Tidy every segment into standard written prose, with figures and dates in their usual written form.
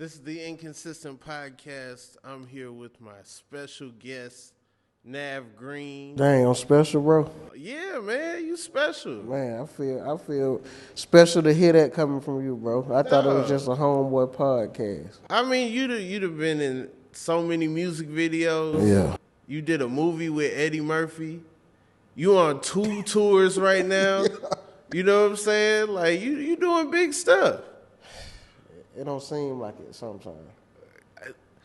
This is the Inconsistent Podcast. I'm here with my special guest, Navv Greene. Dang, I'm special, bro. Yeah, man, you special. Man, I feel special to hear that coming from you, bro. I thought it was just a homeboy podcast. I mean, you'd have been in so many music videos. Yeah. You did a movie with Eddie Murphy. You on 2 tours right now. You know what I'm saying? Like you doing big stuff. It don't seem like it sometimes.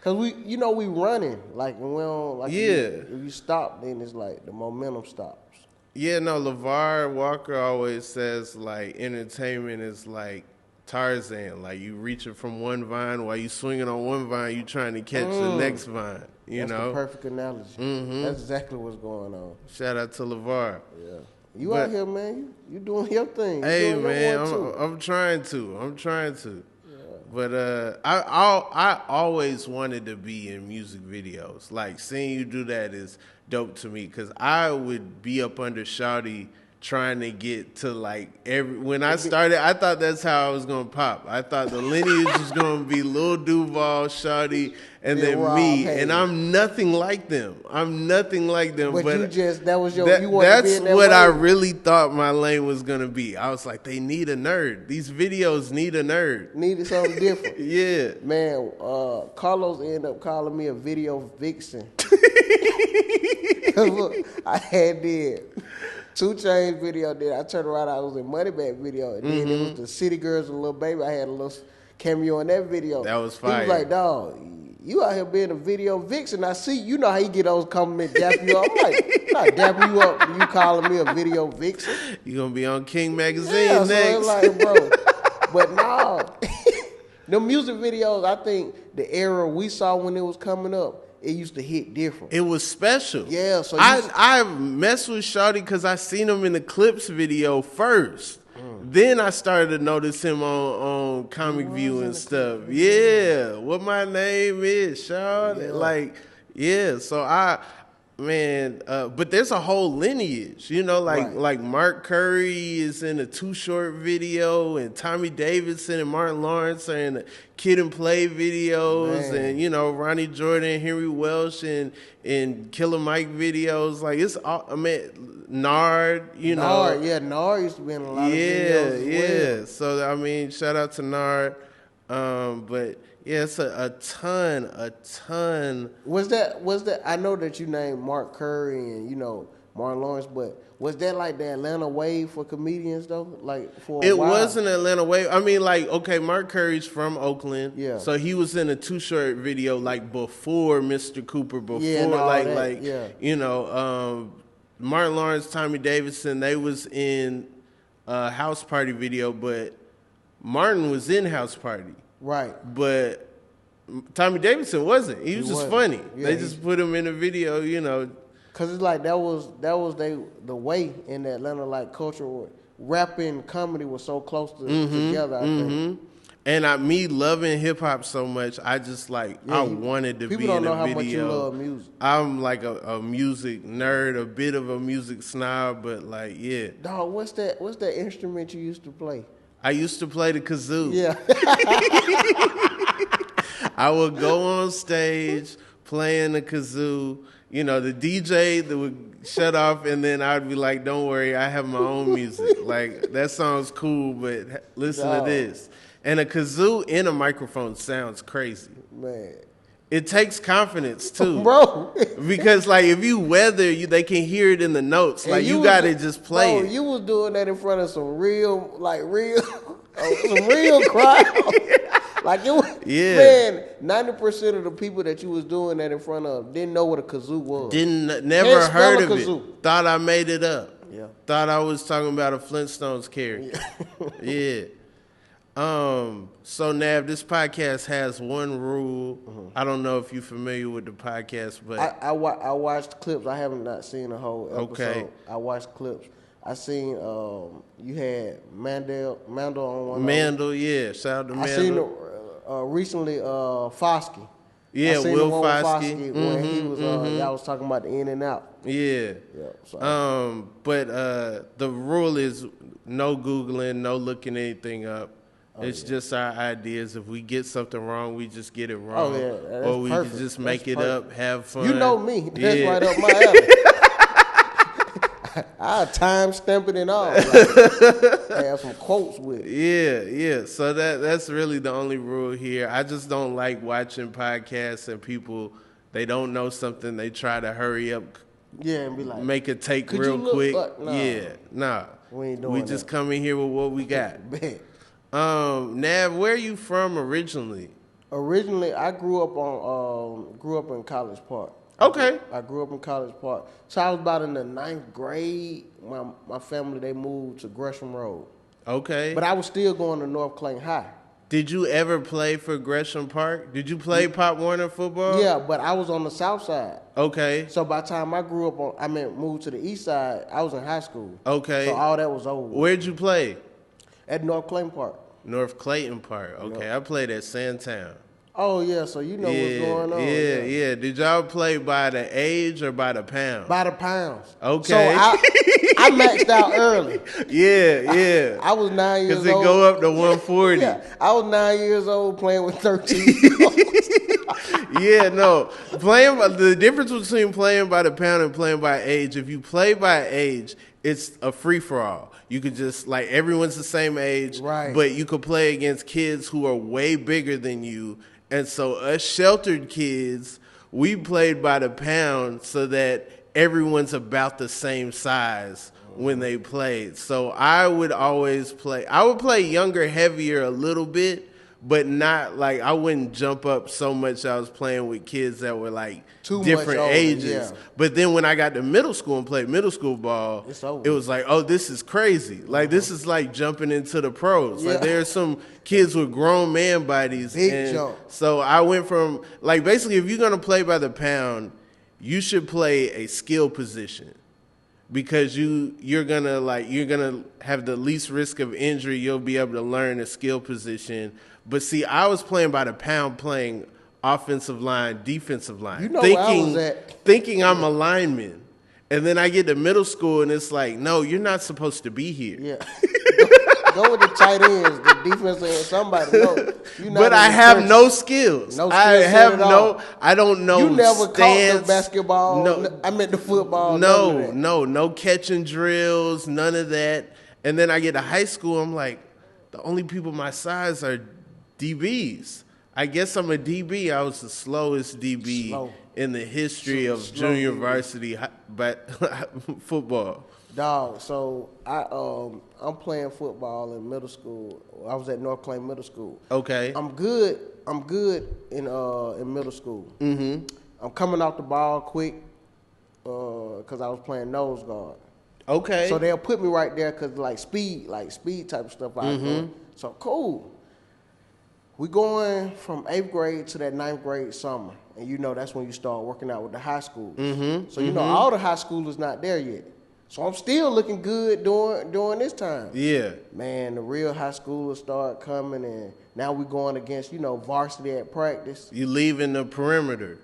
Cause we running like when we don't like. If you stop, then it's like the momentum stops. Yeah, no. LeVar Walker always says like entertainment is like Tarzan. Like you reaching from one vine while you swinging on one vine, you trying to catch the next vine. That's the perfect analogy. Mm-hmm. That's exactly what's going on. Shout out to LeVar. Yeah. You out here, man. You doing your thing. Hey, man, I'm trying to. But I always wanted to be in music videos. Like, seeing you do that is dope to me because I would be up under Shawty trying to get to, like, when I started, I thought that's how I was going to pop. I thought the lineage was going to be Lil Duval, Shawty, and then Rob me. Haze. And I'm nothing like them. But that was your, that's what I really thought my lane was going to be. I was like, they need a nerd. These videos need a nerd. Needed something different. Yeah. Man, Carlos ended up calling me a video vixen. Look, I did 2 Chainz video. Then I turned around, I was in Moneybag video. And then it was the City Girls and Lil Baby. I had a little cameo in that video. That was fire. He was like, dog, you out here being a video vixen. I see, you know how you get those compliments, dap you up. I'm like, not dapping you up, you calling me a video vixen. You gonna be on King Magazine next. So it's like, bro. But no, the music videos, I think the era we saw when it was coming up, it used to hit different. It was special. Yeah, so I messed with Shawty because I seen him in the Clips video first. Then I started to notice him on Comic View and stuff. Yeah, what my name is, Shawty. But there's a whole lineage, like Mark Curry is in a Too Short video, and Tommy Davidson and Martin Lawrence are in the Kid and Play videos, and Ronnie Jordan, Henry Welsh, and Killer Mike videos. Like it's all, Nard, Nard used to be in a lot of videos. Yeah. So shout out to Nard, but. Yeah, it's a ton. Was that? I know that you named Mark Curry and Martin Lawrence, but was that like the Atlanta wave for comedians though? Like for a while? It wasn't Atlanta wave. Mark Curry's from Oakland, yeah. So he was in a Too Short video like before Mr. Cooper, Martin Lawrence, Tommy Davidson, they was in a House Party video, but Martin was in House Party. Right. But Tommy Davidson wasn't. He was just funny. Yeah, they just put him in a video, Cause it's like that was the way in the Atlanta like culture where rap and comedy was so close together, I think. And me loving hip hop so much, I just I wanted to be in a video. People don't know how much you love music. I'm like a music nerd, a bit of a music snob, but yeah. Dog, what's that instrument you used to play? I used to play the kazoo. Yeah. I would go on stage playing the kazoo. The DJ that would shut off, and then I'd be like, don't worry, I have my own music. Like, that sounds cool, but listen to this. And a kazoo in a microphone sounds crazy. Man. It takes confidence, too. Bro. Because, if you weather, they can hear it in the notes. Like, you got to just play it. You was doing that in front of some real crowd. Man, 90% of the people that you was doing that in front of didn't know what a kazoo was. Never heard of it. Thought I made it up. Yeah. Thought I was talking about a Flintstones character. Yeah. So Navv, this podcast has one rule. I don't know if you're familiar with the podcast, but I watched clips. I haven't not seen a whole episode. Okay. I watched clips. I seen you had Mandel on one. Mandel, yeah. Shout out to Mandel. I seen recently Foskey. Yeah, I seen Will the one with Foskey. When he was y'all was talking about the in and out. Yeah. Yeah. So. But the rule is no Googling, no looking anything up. It's just our ideas. If we get something wrong, we just get it wrong. Oh, yeah. That's or we perfect. can just make it up, have fun. You know me. That's right up my alley. I'll time stamp it and all. Like, have some quotes with it. Yeah. So that's really the only rule here. I just don't like watching podcasts and people, they don't know something, they try to hurry up. Yeah, and be like, make a take real quick. Nah. Yeah, nah. We ain't doing We that. just come in here with what we got. Bet. Navv, where are you from originally? Originally, I grew up in College Park. Okay. I grew up in College Park. So I was about in the 9th grade. My family, they moved to Gresham Road. Okay. But I was still going to North Clayton High. Did you ever play for Gresham Park? Did you play Pop Warner football? Yeah, but I was on the south side. Okay. So by the time I grew up moved to the east side, I was in high school. Okay. So all that was over. Where'd you play? At North Clayton Park. North Clayton Park. Okay. Yep. I played at Sandtown. Oh, yeah, so you know what's going on. Yeah. Did y'all play by the age or by the pound? By the pounds. Okay. So I maxed out early. Yeah. I was 9 years old. Because it go up to 140. Yeah, I was 9 years old playing with 13-year-olds. Yeah, no. The difference between playing by the pound and playing by age, if you play by age, it's a free-for-all. You could just, like, everyone's the same age. Right. But you could play against kids who are way bigger than you. And so us sheltered kids, we played by the pound so that everyone's about the same size when they played. So I would always play. I would play younger, heavier a little bit, but not like I wouldn't jump up so much. I was playing with kids that were like different ages. Yeah. But then when I got to middle school and played middle school ball, it was like, oh, this is crazy. Like this is like jumping into the pros. Yeah. Like there's some kids with grown man bodies. Big jump. So I went from like basically if you're gonna play by the pound, you should play a skill position. Because you're gonna have the least risk of injury. You'll be able to learn a skill position. But see, I was playing by the pound, playing offensive line, defensive line. You know where I was at. Thinking I'm a lineman. And then I get to middle school and it's like, no, you're not supposed to be here. Yeah. Go with the tight ends, the defense end, somebody. No, but I have no skills. I don't know. You never caught the basketball. No, I meant the football. No catching drills, none of that. And then I get to high school, I'm like, the only people my size are DBs. I guess I'm a DB. I was the slowest DB in the history of junior varsity football. Dog, so I'm playing football in middle school. I was at North Clayton Middle School. Okay. I'm good in middle school. Mm-hmm. I'm coming off the ball quick because I was playing nose guard. Okay. So they'll put me right there because like speed type of stuff I was doing. So cool. We going from 8th grade to that 9th grade summer. And you know that's when you start working out with the high school. Mm-hmm. So you know all the high schoolers not there yet. So I'm still looking good during this time. Yeah. Man, the real high schoolers start coming, and now we're going against, varsity at practice. You leaving the perimeter.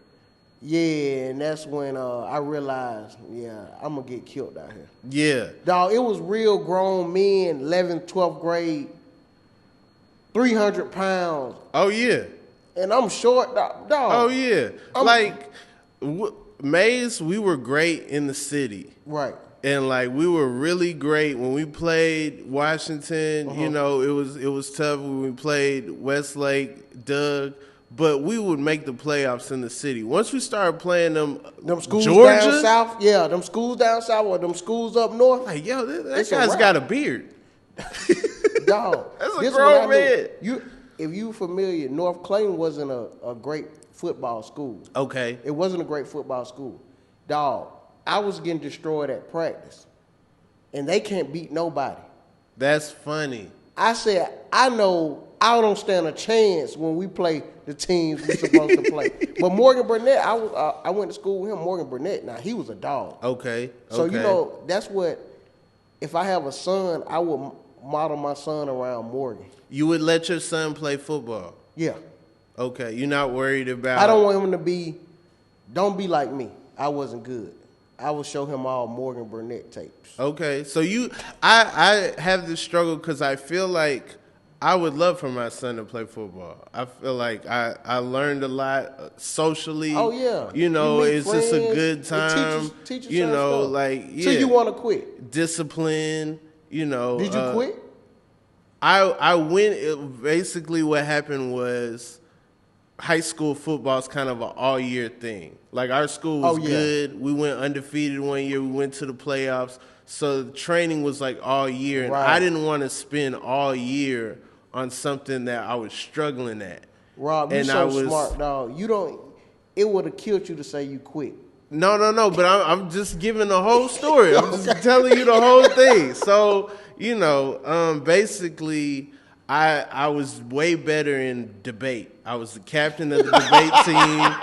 Yeah, and that's when I realized, I'm going to get killed out here. Yeah. Dog, it was real grown men, 11th, 12th grade, 300 pounds. Oh, yeah. And I'm short, dog. Oh, yeah. Maze, we were great in the city. Right. And we were really great when we played Washington. It was tough when we played Westlake, Doug, but we would make the playoffs in the city. Once we started playing them schools Georgia, down south, them schools down south or them schools up north. Like, yo, that guy's got a beard. Dog, that's a grown man. If you familiar, North Clayton wasn't a great football school. Okay, it wasn't a great football school, dog. I was getting destroyed at practice, and they can't beat nobody. That's funny. I said, I know I don't stand a chance when we play the teams we're supposed to play. But Morgan Burnett, I went to school with him, Morgan Burnett. Now, he was a dog. Okay. So, that's what, if I have a son, I would model my son around Morgan. You would let your son play football? Yeah. Okay. You're not worried about... I don't want him to don't be like me. I wasn't good. I will show him all Morgan Burnett tapes. Okay, so I have this struggle because I feel like I would love for my son to play football. I feel like I learned a lot socially. Oh yeah, you know, it's friends, just a good time. Teachers you know, stuff. like yeah. So you want to quit? Discipline. You know. Did you quit? I went. Basically, what happened was high school football is kind of an all-year thing. Like, our school was good. We went undefeated one year. We went to the playoffs. So the training was like all year. And I didn't want to spend all year on something that I was struggling at. Rob, you're so smart, dog. It would have killed you to say you quit. No. But I'm just giving the whole story. I'm just telling you the whole thing. So, you know, basically, I was way better in debate. I was the captain of the debate team.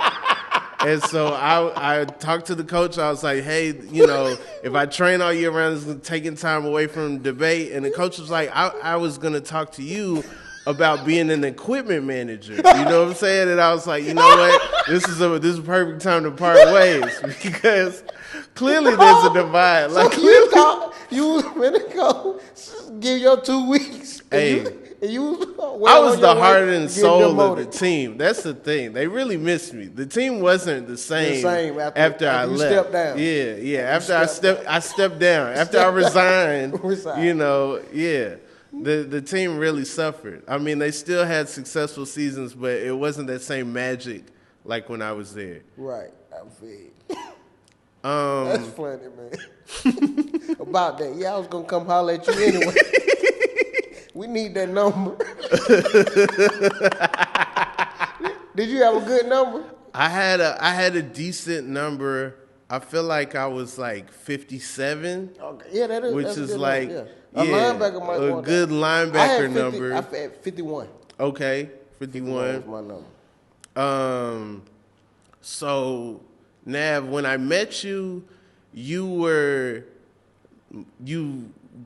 And so I talked to the coach. I was like, hey, you know, if I train all year round, it's taking time away from debate. And the coach was like, I was going to talk to you about being an equipment manager. You know what I'm saying? And I was like, you know what? This is a perfect time to part ways, because clearly there's a divide. Like, so you thought you was going to go give your 2 weeks. Hey. I was the heart and soul of the team. That's the thing. They really missed me. The team wasn't the same after I left. Stepped down. Yeah. After I stepped down. After I resigned. You know, yeah. The team really suffered. I mean, they still had successful seasons, but it wasn't that same magic like when I was there. Right. I'm fed. That's funny, man. About that. Yeah, I was gonna come holler at you anyway. We need that number. Did you have a good number? I had a decent number. I feel like I was like 57. Okay. Yeah, which is like number, yeah. A linebacker might want a good linebacker number. I had 51. Okay, 51 was my number. So Navv, when I met you, you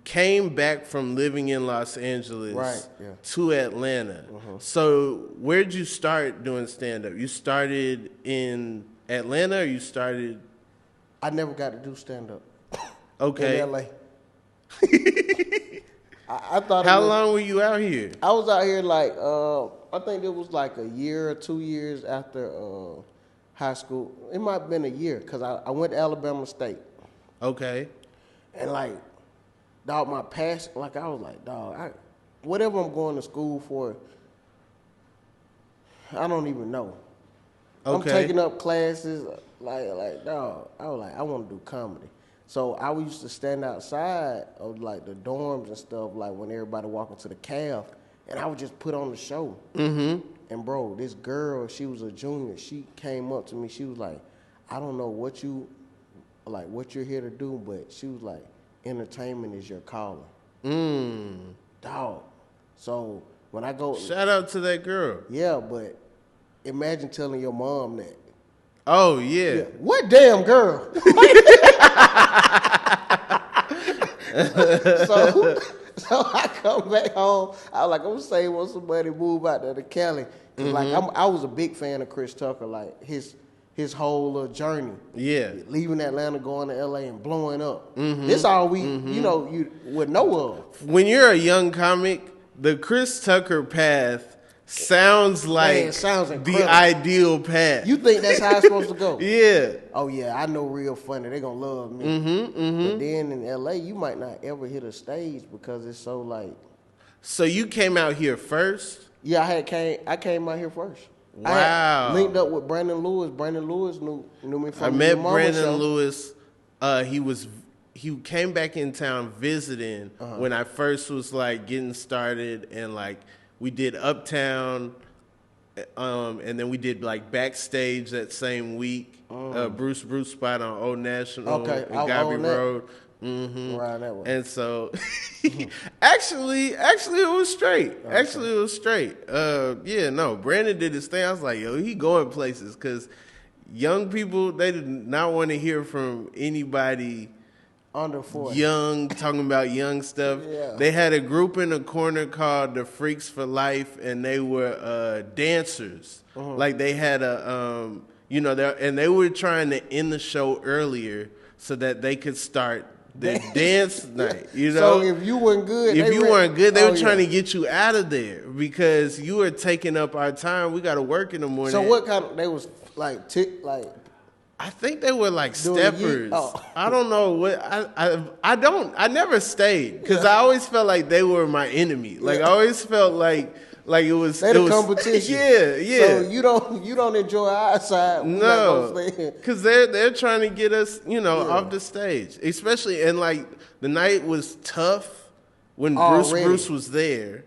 came back from living in Los Angeles to Atlanta. So where'd you start doing stand-up? You started in Atlanta, or you started? I never got to do stand-up. Okay. In LA. I thought. How long were you out here? I was out here like I think it was like a year or 2 years after high school. It might have been a year, because I went to Alabama State. Okay. And like, dog, my passion, like I was like, dog, whatever I'm going to school for, I don't even know. Okay. I'm taking up classes, like, dog, I was like, I want to do comedy. So I used to stand outside of like the dorms and stuff, like when everybody walking to the caf, and I would just put on the show. Mm-hmm. And bro, this girl, she was a junior. She came up to me. She was like, I don't know what you're here to do, but she was like, entertainment is your calling. Dog. So when I go, shout out to that girl. Yeah, but imagine telling your mom that. Oh yeah. What damn girl? So I come back home. I was like, I'm gonna say when somebody move out there to Cali. Like I was a big fan of Chris Tucker, like his whole journey. Yeah. Leaving Atlanta, going to LA and blowing up. This all we you would know of. When you're a young comic, the Chris Tucker path sounds like the ideal path. You think that's how it's supposed to go? Yeah. Oh yeah, I know real funny. They're gonna love me. But then in LA, you might not ever hit a stage because it's so like. So you came out here first? Yeah, I came out here first. Wow. I linked up with Brandon Lewis. Brandon Lewis knew me from. I met Brandon Lewis. He came back in town visiting when I first was like getting started, and like we did Uptown, and then we did like Backstage that same week. Bruce spot on Old National and Gobby Road. Right, that way. And so, actually, it was straight. Okay. Actually, it was straight. Brandon did his thing. I was like, yo, he going places, because young people, they did not want to hear from anybody under 40 young talking about young stuff. Yeah. They had a group in the corner called the Freaks for Life, and they were dancers. Like they had and they were trying to end the show earlier so that they could start their dance night. You So know, if you weren't good, they were trying to yeah. get you out of there because you were taking up our time. We got to work in the morning. So what kind of, they was like I think they were like doing the steppers. Oh. I don't know what I never stayed because I always felt like they were my enemy. Like I always felt like it was competition. Yeah. So you don't enjoy our side. No, because they're trying to get us, off the stage. Especially, and like the night was tough when Bruce was there,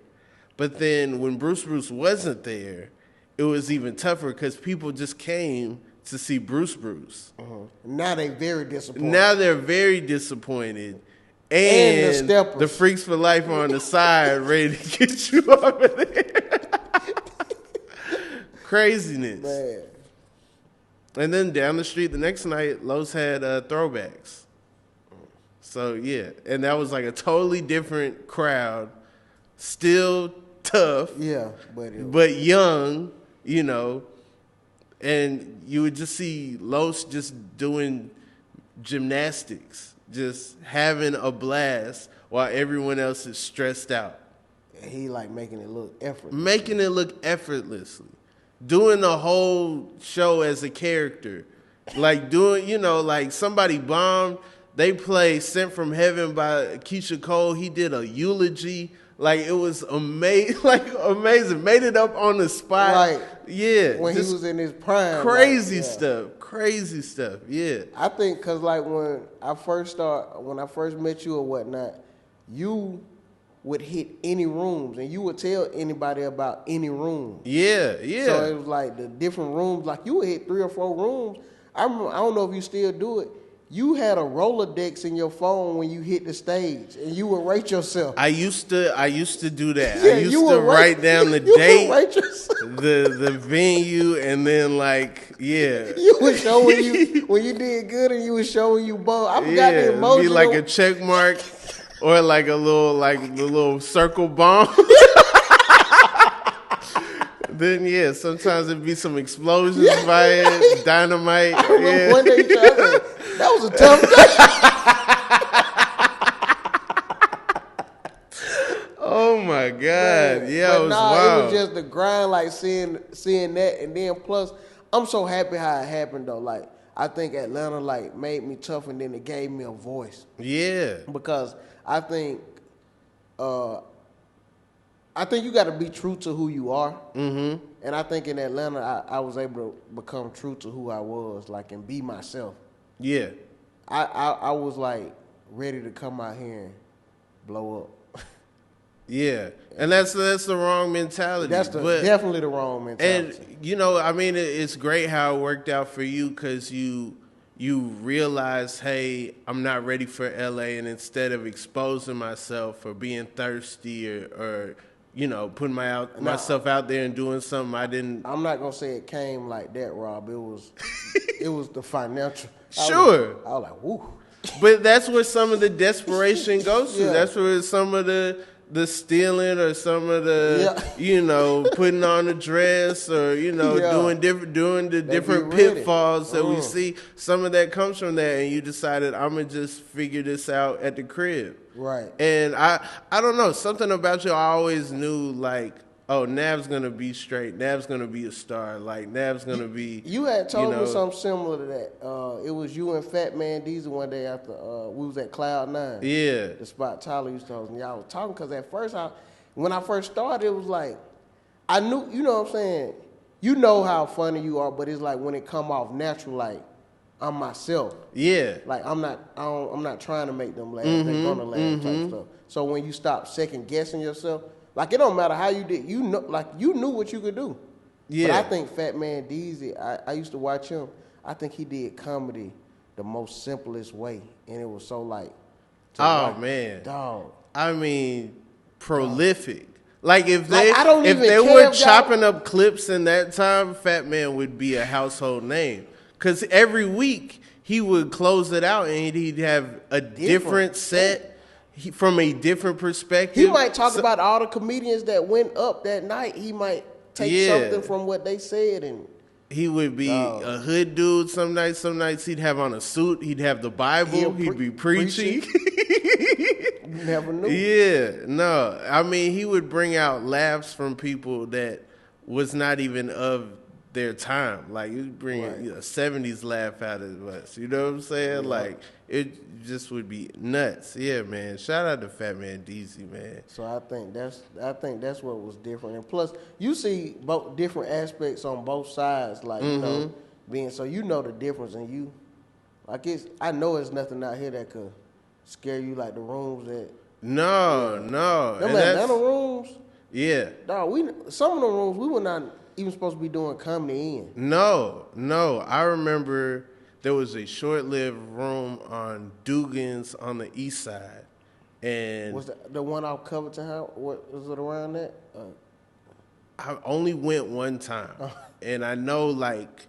but then when Bruce wasn't there, it was even tougher because people just came to see Bruce. Now they're very disappointed. Now they're very disappointed. And the Freaks for Life on the side ready to get you off of there. Craziness. Man. And then down the street the next night, Los had throwbacks. So, yeah. And that was like a totally different crowd. Still tough. Yeah. But young, And you would just see Los just doing gymnastics. Just having a blast while everyone else is stressed out. And he like making it look effortless. Making it look effortlessly. Doing the whole show as a character. Like doing, like somebody bombed. They played Sent from Heaven by Keisha Cole. He did a eulogy. Like it was amazing. Made it up on the spot. Right. Yeah. When he was in his prime. Crazy stuff. Yeah. I think because like when I first met you or whatnot, you would hit any rooms and you would tell anybody about any room. Yeah. So it was like the different rooms. Like you would hit 3 or 4 rooms. I don't know if you still do it. You had a Rolodex in your phone when you hit the stage, and you would rate yourself. I used to do that. Yeah, I used to write down the date, rate yourself. the venue, and then You would show when you did good, and you would show when you both. I forgot the emoji. Be like a check mark or like the little circle bomb. Then sometimes it'd be some explosions by it, dynamite. I remember one day that was a tough day. Oh my God. Man. Yeah, it was wild. It was just the grind, like seeing that, and then plus, I'm so happy how it happened though. Like I think Atlanta like made me tough, and then it gave me a voice. Yeah. Because I think you got to be true to who you are. Mm-hmm. And I think in Atlanta, I was able to become true to who I was, like, and be myself. Yeah. I was, like, ready to come out here and blow up. Yeah. And that's the wrong mentality. That's definitely the wrong mentality. And, it's great how it worked out for you because you realize, hey, I'm not ready for LA, and instead of exposing myself or being thirsty or putting myself out there and doing something I didn't. I'm not gonna say it came like that, Rob. It was the financial. Sure. I was like, woo. But that's where some of the desperation goes to. Yeah. That's where some of the stealing or some of the putting on the dress or doing the different pitfalls that we see. Some of that comes from that, and you decided I'm gonna just figure this out at the crib. Right. And I don't know, something about you I always knew, like, oh, Navv's gonna be straight. Navv's gonna be a star. Like Navv's gonna be. You had told me something similar to that. It was you and Fat Man Deezy one day after we was at Cloud 9. Yeah. The spot Tyler used to host, and y'all was talking because at first when I first started, it was like I knew, you know what I'm saying. You know how funny you are, but it's like when it come off natural, like I'm myself. Yeah. Like I'm not trying to make them laugh. They're gonna laugh type stuff. So when you stop second guessing yourself. Like, it don't matter how you did. You knew what you could do. Yeah. But I think Fat Man Deezy, I used to watch him. I think he did comedy the most simplest way. And it was so like. Man. Dog. I mean, prolific. Like, if they were chopping up clips in that time, Fat Man would be a household name. Because every week, he would close it out and he'd have a different set. From a different perspective. He might talk about all the comedians that went up that night. He might take something from what they said and He would be a hood dude some nights. Some nights he'd have on a suit. He'd have the Bible. He'd be preaching. You never knew. Yeah, no. I mean, he would bring out laughs from people that was not even of their time. Like, he'd bring a 70s laugh out of us. You know what I'm saying? Yeah. Like, it just would be nuts. Yeah, man. Shout out to Fat Man Deezy, man. So I think that's what was different. And plus, you see both different aspects on both sides. Like, you know, being so you know the difference, and you like I know it's nothing out here that could scare you like the rooms that. No. Them Atlanta rooms. Yeah. Dog, some of the rooms we were not even supposed to be doing comedy in. No. I remember there was a short-lived room on Dugan's on the east side, and was the one off Covington House? What was it around that? I only went one time, and I know like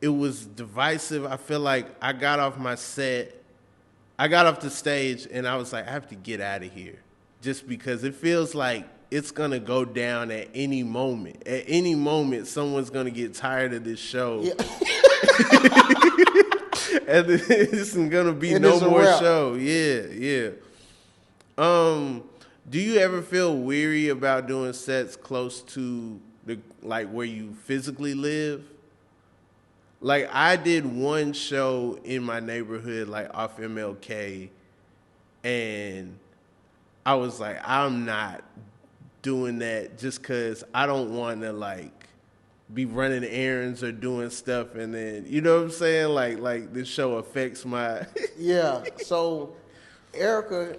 it was divisive. I feel like I got off my set. I got off the stage, and I was like, I have to get out of here, just because it feels like it's going to go down at any moment. At any moment, someone's going to get tired of this show. Yeah. And this isn't going to be no more show. Yeah. Do you ever feel weary about doing sets close to where you physically live? Like, I did one show in my neighborhood, like off MLK, and I was like, I'm not doing that just because I don't want to, like, be running errands or doing stuff, and then, you know what I'm saying? Like this show affects my... Yeah, so Erica,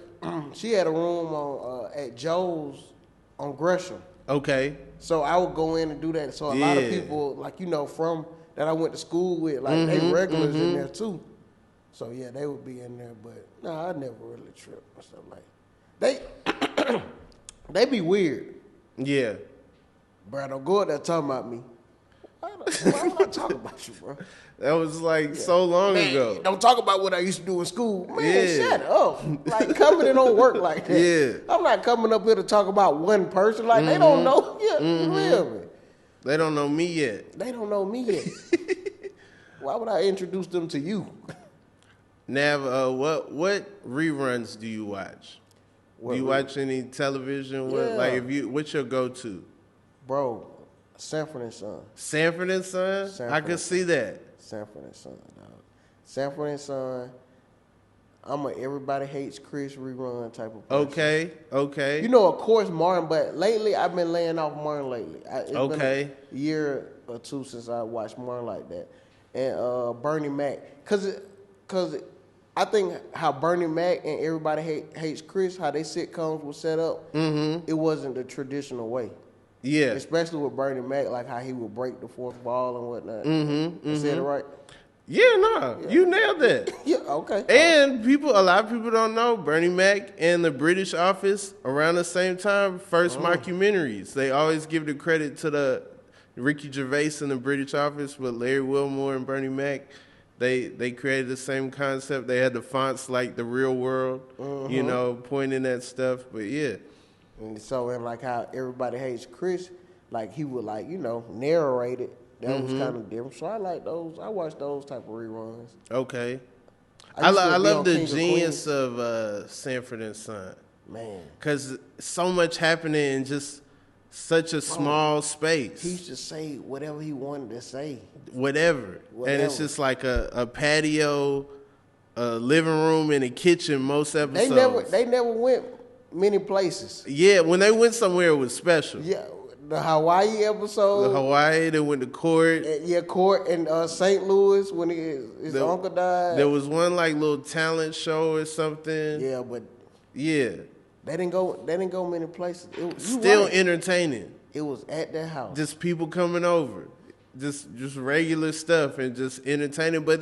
she had a room on at Joe's on Gresham. Okay. So I would go in and do that. So a lot of people, like, you know, from... that I went to school with, like, they regulars in there too. So yeah, they would be in there, but no, I never really tripped or stuff like. They be weird. Yeah. Bro, don't go out there talking about me. Why would I talk about you, bro? That was like so long ago. Don't talk about what I used to do in school. Man, shut up. Like, comedy don't work like that. Yeah. I'm not coming up here to talk about one person. Like, they don't know. Yeah, you feel me? They don't know me yet. They don't know me yet. Why would I introduce them to you? Navv, what reruns do you watch? Do you watch any television? Yeah. What's your go-to? Bro, Sanford and Son. Sanford and Son? I could see that. Sanford and Son, dog. Sanford and Son. I'm a Everybody Hates Chris rerun type of person. Okay. You know, of course, Martin, but lately, I've been laying off Martin lately. It's been a year or two since I watched Martin like that. And Bernie Mac. Because I think how Bernie Mac and Everybody Hates Chris, how they sitcoms were set up, it wasn't the traditional way. Yeah. Especially with Bernie Mac, like how he would break the fourth wall and whatnot. I said it right? Yeah, you nailed that. Yeah, okay. And a lot of people don't know Bernie Mac and the British Office around the same time, first mockumentaries. They always give the credit to the Ricky Gervais and the British Office with Larry Wilmore and Bernie Mac. They created the same concept. They had the fonts like the real world, you know, pointing at stuff. But yeah. And so, and like how Everybody Hates Chris, like he would, like, you know, narrate it. That was kind of different. So I like those. I watch those type of reruns. Okay. I love the genius of Sanford and Son. Man. Because so much happening in just such a small space. He used to say whatever he wanted to say. Whatever. And it's just like a patio, a living room, and a kitchen most episodes. They never went many places. Yeah, when they went somewhere, it was special. Yeah. The Hawaii episode. They went to court. Court in St. Louis when his uncle died. There was one like little talent show or something. Yeah, but yeah, they didn't go many places. Still entertaining. It was at their house. Just people coming over. Just regular stuff and just entertaining. But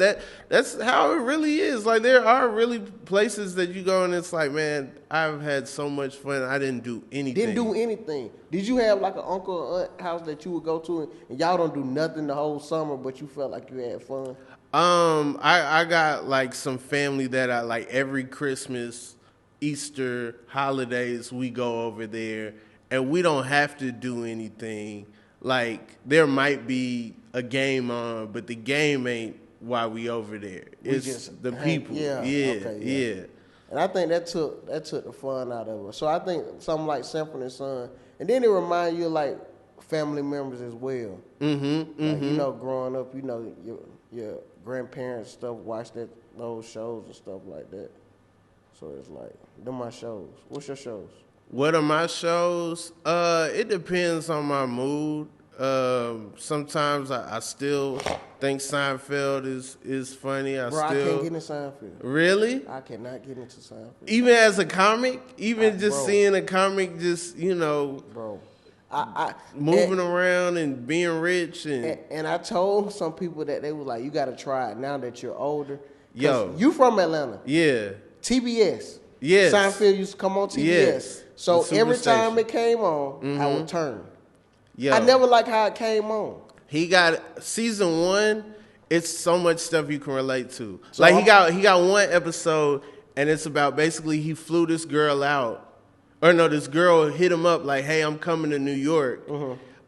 that's how it really is. Like, there are really places that you go and it's like, man, I've had so much fun. I didn't do anything. Did you have like an uncle or aunt house that you would go to and y'all don't do nothing the whole summer, but you felt like you had fun? I got like some family that I like every Christmas, Easter, holidays, we go over there and we don't have to do anything. Like, there might be a game on, but the game ain't why we over there. It's just the people. Yeah, okay, yeah. And I think that took the fun out of it. So I think something like Sanford and Son, and then it remind you of like family members as well. Like, you know, growing up, you know, your grandparents stuff watched those shows and stuff like that. So it's like, them my shows. What's your shows? What are my shows? It depends on my mood. Sometimes I still think Seinfeld is funny. I can't get into Seinfeld. Really? I cannot get into Seinfeld. Even as a comic? Even just seeing a comic just, you know, bro, moving around and being rich. And I told some people that they was like, you got to try it now that you're older. Yo. You from Atlanta. Yeah. TBS. Yes. Seinfeld used to come on TBS. Yes. So every time it came on, I would turn. Yo. I never liked how it came on. He got season 1. It's so much stuff you can relate to. So like he got one episode, and it's about basically he flew this girl out, or no, this girl hit him up like, "Hey, I'm coming to New York,"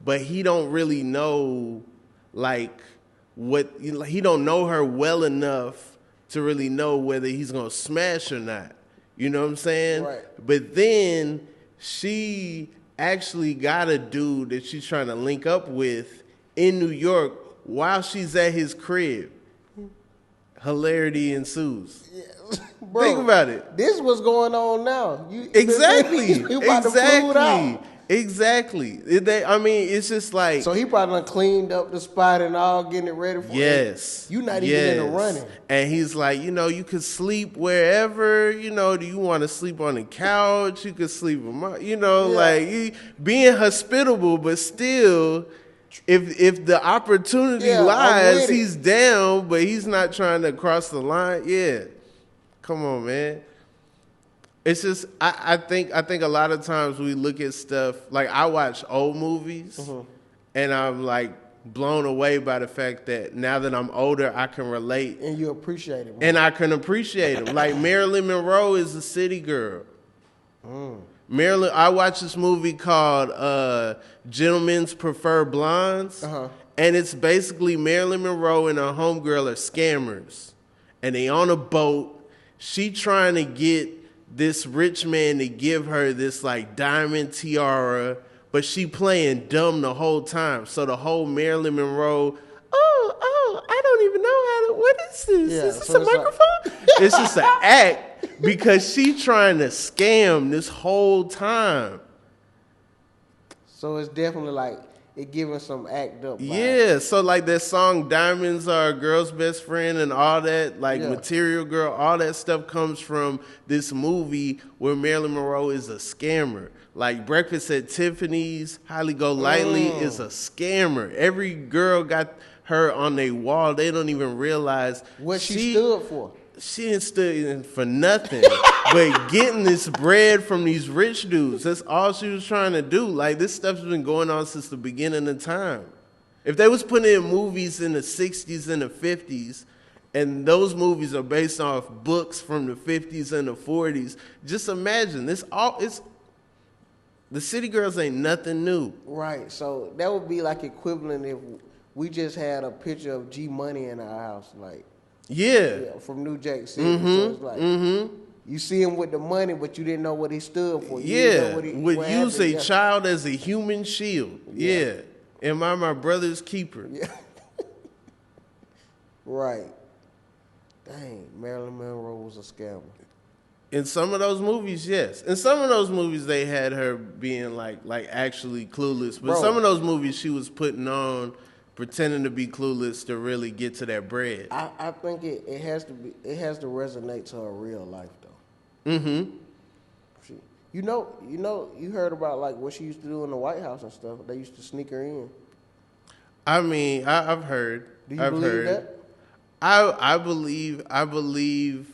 but he don't really know like he don't know her well enough to really know whether he's gonna smash or not. You know what I'm saying? Right. But then she actually got a dude that she's trying to link up with in New York while she's at his crib. Hilarity ensues. Yeah. Bro, think about it. This is what's going on now. Exactly. You about to flew it out. Exactly. It's just like... So he probably done cleaned up the spot and all, getting it ready for Yes. You not even in the running. And he's like, you know, you could sleep wherever, you know, do you want to sleep on the couch? You could sleep, you know, like being hospitable, but still, if the opportunity lies, he's down, but he's not trying to cross the line. Yeah. Come on, man. It's just I think a lot of times we look at stuff like I watch old movies and I'm like blown away by the fact that now that I'm older I can relate and you appreciate it. And I can appreciate them. Like Marilyn Monroe is a city girl. Marilyn, I watched this movie called Gentlemen's Prefer Blondes, and it's basically Marilyn Monroe and her homegirl are scammers, and they on a boat. She trying to get this rich man to give her this like diamond tiara, but she playing dumb the whole time. So the whole Marilyn Monroe, I don't even know how to, what is this? Yeah, is this a microphone? It's just an act because she trying to scam this whole time. So it's definitely like it giving some act up. Yeah, so like that song Diamonds Are a Girl's Best Friend and all that, like Material Girl, all that stuff comes from this movie where Marilyn Monroe is a scammer. Like Breakfast at Tiffany's, Holly Golightly is a scammer. Every girl got her on their wall. They don't even realize what she stood for. She ain't stood for nothing but getting this bread from these rich dudes. That's all she was trying to do. Like, this stuff's been going on since the beginning of time. If they was putting in movies in the 60s and the 50s, and those movies are based off books from the 50s and the 40s, just imagine, the City Girls ain't nothing new. Right, so that would be like equivalent if we just had a picture of G Money in our house, like, from New Jack City. So it's like you see him with the money, but you didn't know what he stood for. Would use a child as a human shield. Am I my brother's keeper? Right. Dang, Marilyn Monroe was a scammer. In some of those movies, yes. In some of those movies, they had her being like actually clueless. But some of those movies, she was putting on, pretending to be clueless to really get to that bread. I think it has to resonate to her real life though. You heard about like what she used to do in the White House and stuff. They used to sneak her in. I mean, I've heard. Do you believe that? I believe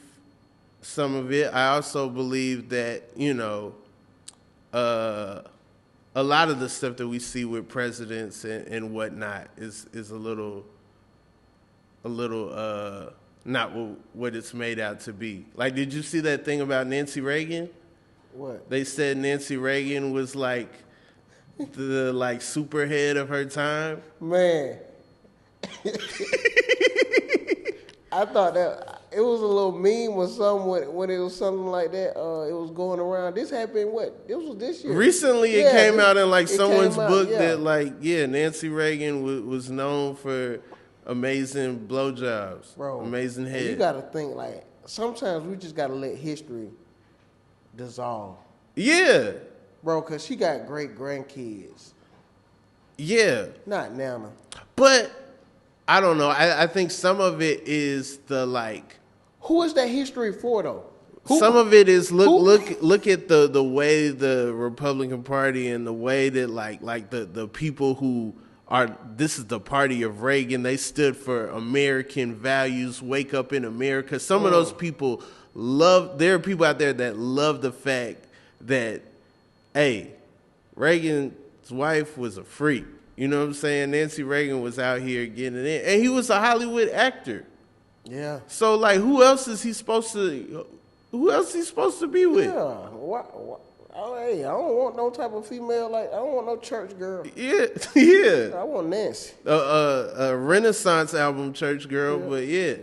some of it. I also believe that, a lot of the stuff that we see with presidents and whatnot is a little not what it's made out to be. Like, did you see that thing about Nancy Reagan? What? They said Nancy Reagan was like the super head of her time. Man, I thought that it was a little meme or something when it was something like that. It was going around. This happened This was this year. Recently, it came out in like someone's book yeah. that like Nancy Reagan was known for amazing blowjobs, Bro, amazing head. You gotta think like sometimes we just gotta let history dissolve. Yeah, bro, cause she got great grandkids. Yeah, not Nana, but. I don't know. I think some of it is the like. Who is that history for though? Some of it is look at the way the Republican Party and the way that like the people who are, this is the party of Reagan. They stood for American values. Wake up in America. Some of those people there are people out there that love the fact that, hey, Reagan's wife was a freak. You know what I'm saying? Nancy Reagan was out here getting it in. And he was a Hollywood actor. Yeah. So, like, who else is he supposed to be with? Yeah. Oh, hey, I don't want no type of female I don't want no church girl. Yeah. Yeah. I want Nancy. A Renaissance album church girl, but yeah.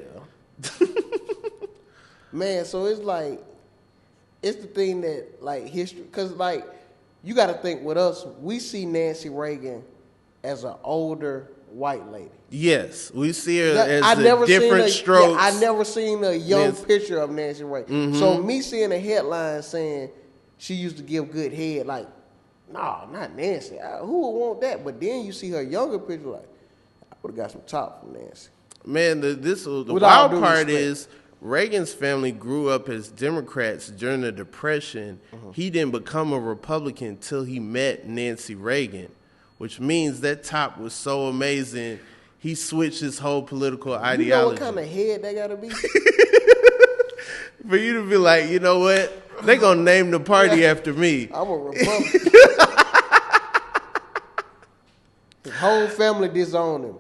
Man, so it's like, it's the thing that, like, history, because, like, you got to think with us, we see Nancy Reagan as an older white lady. Yes, we see her as the different strokes. Yeah, I never seen a young picture of Nancy Reagan. Mm-hmm. So me seeing a headline saying she used to give good head, like, nah, not Nancy. Who would want that? But then you see her younger picture, like, I would have got some top from Nancy. Man, the wild part is Reagan's family grew up as Democrats during the Depression. Mm-hmm. He didn't become a Republican until he met Nancy Reagan, which means that top was so amazing, he switched his whole political ideology. You know what kind of head that gotta be? For you to be like, you know what? They gonna name the party after me. I'm a Republican. His whole family disowned him.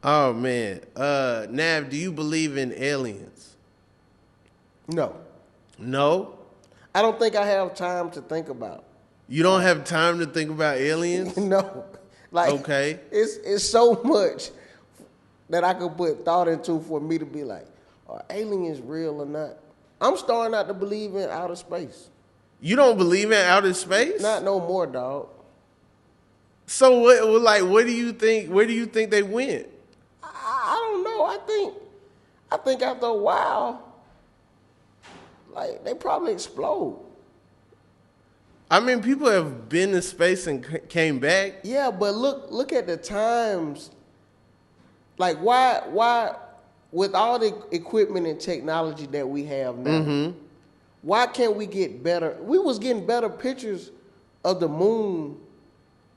Oh, man. Navv, do you believe in aliens? No. No? I don't think I have time to think about. You don't have time to think about aliens? No. Like, okay. It's so much that I could put thought into for me to be like, are aliens real or not? I'm starting not to believe in outer space. You don't believe in outer space? Not no more, dog. So what do you think? Where do you think they went? I don't know. I think after a while, like, they probably explode. I mean, people have been to space and came back. Yeah, but look at the times. Like, why, with all the equipment and technology that we have now, why can't we get better? We was getting better pictures of the moon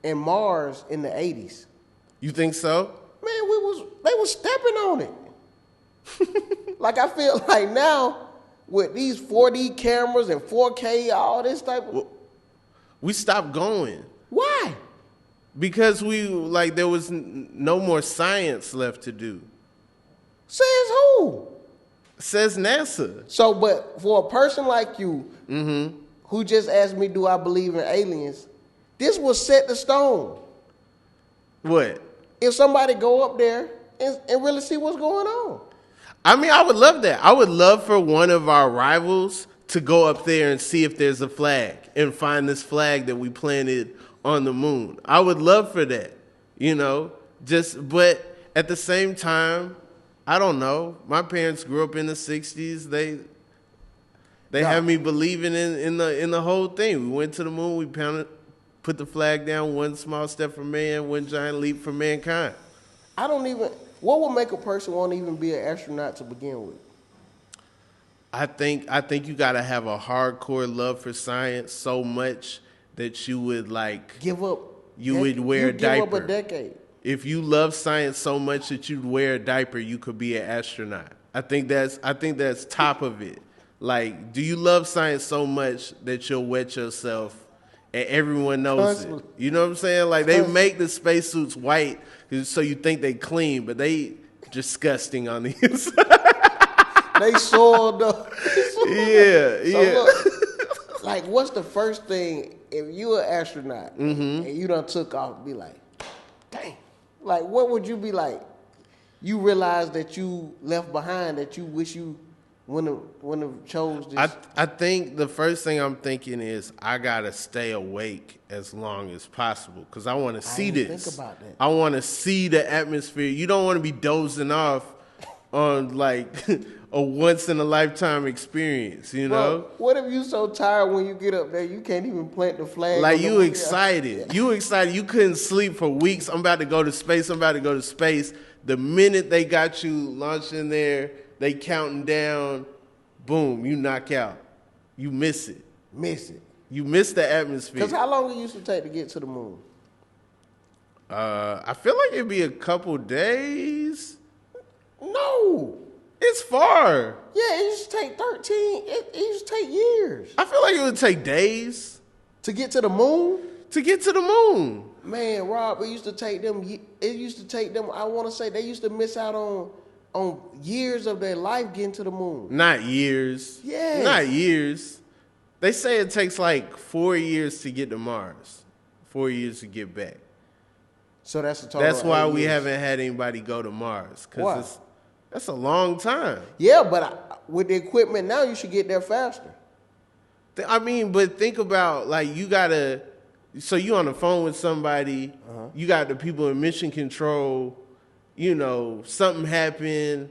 and Mars in the 80s. You think so? Man, they was stepping on it. Like, I feel like now with these 4D cameras and 4K, all this type of... We stopped going. Why? Because there was no more science left to do. Says who? Says NASA. So, but for a person like you, who just asked me, do I believe in aliens, this was set to stone. What? If somebody go up there and really see what's going on. I mean, I would love that. I would love for one of our rivals to go up there and see if there's a flag and find this flag that we planted on the moon. I would love for that, but at the same time, I don't know. My parents grew up in the 60s. They have me believing in the whole thing. We went to the moon, we put the flag down, one small step for man, one giant leap for mankind. What would make a person want to even be an astronaut to begin with? I think you gotta have a hardcore love for science so much that you would give up. You would wear a diaper. Give up a decade. If you love science so much that you'd wear a diaper, you could be an astronaut. I think that's top of it. Like, do you love science so much that you'll wet yourself and everyone knows it? You know what I'm saying? Like, they make the spacesuits white so you think they clean, but they disgusting on the inside. They soiled up. Yeah. Look, like, what's the first thing if you an astronaut and you done took off? Be like, dang. Like, what would you be like? You realize that you left behind that you wish you wouldn't have chose this. I think the first thing I'm thinking is I gotta stay awake as long as possible because I want to see this. Think about that. I want to see the atmosphere. You don't want to be dozing off on like a once in a lifetime experience. You know. What if you so tired when you get up there you can't even plant the flag? Like you excited. You excited. You couldn't sleep for weeks. I'm about to go to space. I'm about to go to space. The minute they got you launched in there, they counting down, boom, you knock out. You miss it. You miss the atmosphere. Because how long it used to take to get to the moon? I feel like it'd be a couple days. No. It's far. Yeah, it used to take 13. It used to take years. I feel like it would take days. To get to the moon? To get to the moon. Man, Rob, it used to take them, I want to say they used to miss out on years of their life getting to the moon. Not years. Yeah. Not years. They say it takes like 4 years to get to Mars. 4 years to get back. So that's a total That's of why 8 we years. haven't had anybody go to Mars. Why? Because that's a long time. Yeah, but with the equipment now, you should get there faster. I mean, but think about, like, you got to... So you on the phone with somebody, you got the people in mission control, you know, something happened,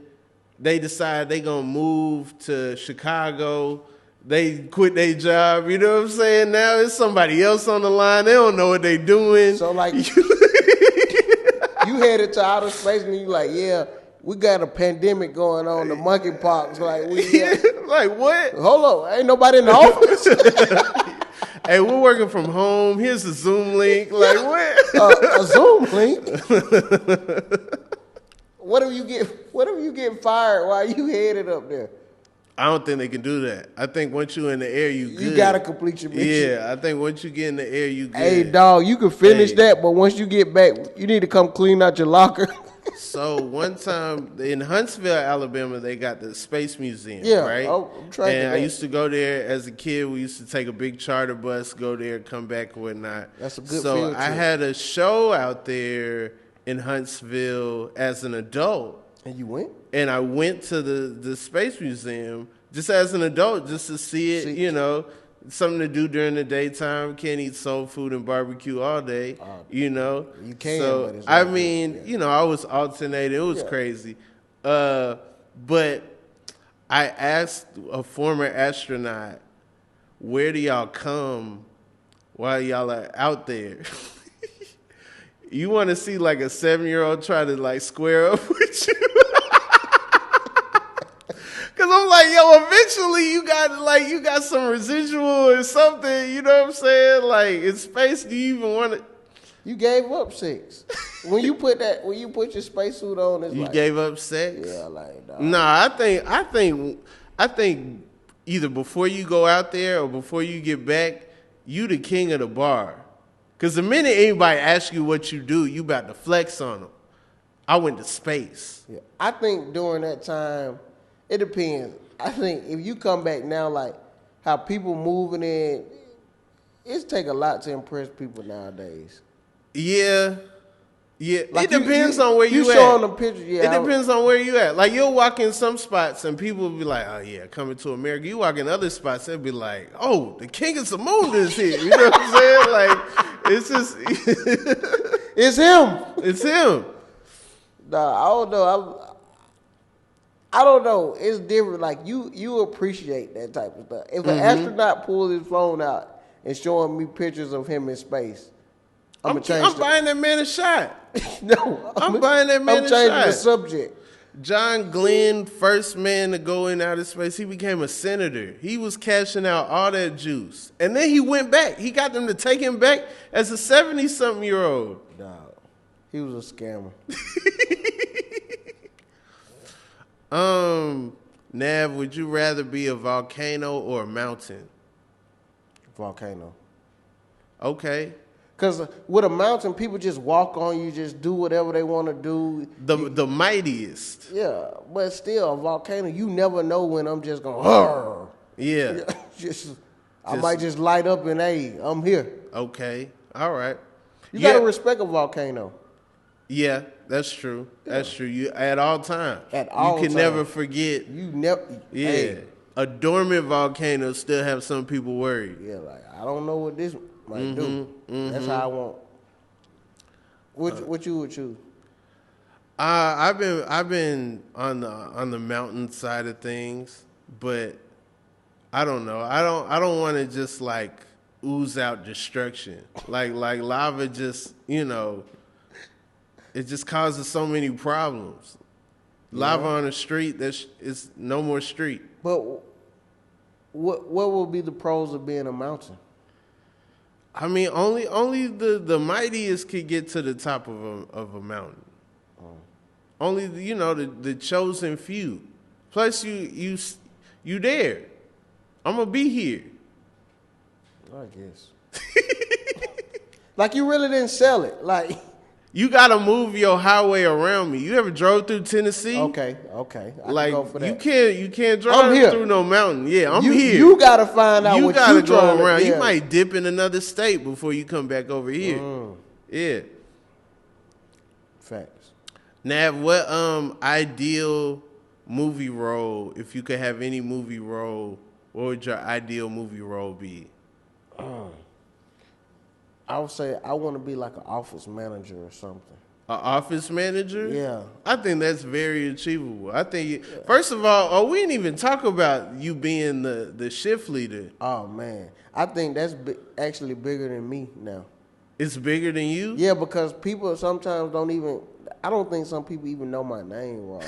they decide they gonna move to Chicago, they quit their job, you know what I'm saying? Now it's somebody else on the line, they don't know what they doing. So like, you headed to outer space and you like, yeah, we got a pandemic going on, the monkeypox, like like what? Hold up, ain't nobody in the office? Hey, we're working from home. Here's the Zoom link. Like what? A Zoom link. What if you get fired while you headed up there? I don't think they can do that. I think once you in the air, you good. You gotta complete your mission. Yeah, I think once you get in the air, you good. Hey, dog, you can finish that, but once you get back, you need to come clean out your locker. So one time in Huntsville, Alabama, they got the Space Museum, right? And I used to go there as a kid. We used to take a big charter bus, go there, come back, and whatnot. That's a good So field I trip. had a show out there in Huntsville as an adult. And you went? And I went to the Space Museum just as an adult, just to see it, you know, something to do during the daytime. Can't eat soul food and barbecue all day, you know. You can, so, but it's I not mean, good. you know, I was alternating. It was crazy. But I asked a former astronaut, where do y'all come while y'all are out there? You want to see like a 7-year-old try to like square up with you? Cause I'm like, yo, eventually you got some residual or something, you know what I'm saying? Like in space, do you even want to? You gave up sex. when you put your spacesuit on, it's You like, gave up sex? yeah, like, dog. Nah, I think either before you go out there or before you get back, you the king of the bar. Cause the minute anybody asks you what you do, you about to flex on them. I went to space. Yeah. I think during that time, it depends. I think if you come back now, like how people moving in, it's take a lot to impress people nowadays. Yeah. Like it depends on where you at. You showing them pictures. Yeah, it depends on where you at. Like you'll walk in some spots and people will be like, "Oh yeah, coming to America." You walk in other spots, they'll be like, "Oh, the king of Simone is here." You know what I'm saying? Like it's just, it's him. It's him. Nah, I don't know. I don't know. It's different. Like you appreciate that type of stuff. If an astronaut pulls his phone out and showing me pictures of him in space, I'm buying that man a shot. No, I'm buying that man a shot. I'm changing the subject. John Glenn, first man to go in outer space, he became a senator. He was cashing out all that juice. And then he went back. He got them to take him back as a 70-something-year-old. Dog, he was a scammer. Navv, would you rather be a volcano or a mountain? Volcano. Okay. Because with a mountain, people just walk on you, just do whatever they want to do. The mightiest. Yeah, but still, a volcano, you never know when I'm just going, Arr! Yeah. I might just light up and, hey, I'm here. Okay. All right. You got to respect a volcano. Yeah, that's true. Yeah. That's true. You at all times. At all times. You can never forget. You never. Yeah. Hey. A dormant volcano still have some people worried. Yeah, like I don't know what this might do. That's how I want. What you would choose? I've been on the mountain side of things, but I don't know. I don't want to just like ooze out destruction. Like lava just, it just causes so many problems. Lava on the street, it's no more street. But what will be the pros of being a mountain? I mean, only the mightiest could get to the top of a mountain. Only the chosen few. Plus you there. I'm gonna be here. I guess. Like you really didn't sell it. Like you gotta move your highway around me. You ever drove through Tennessee? Okay. Like go for that. you can't drive through no mountain. Yeah, I'm here. You gotta find out what you go around. Yeah. You might dip in another state before you come back over here. Yeah. Facts. Navv, what ideal movie role, if you could have any movie role, what would your ideal movie role be? I would say I want to be like an office manager or something. An office manager? Yeah. I think that's very achievable. I think, first of all, we didn't even talk about you being the shift leader. Oh, man. I think that's actually bigger than me now. It's bigger than you? Yeah, because people sometimes I don't think some people even know my name, Rob.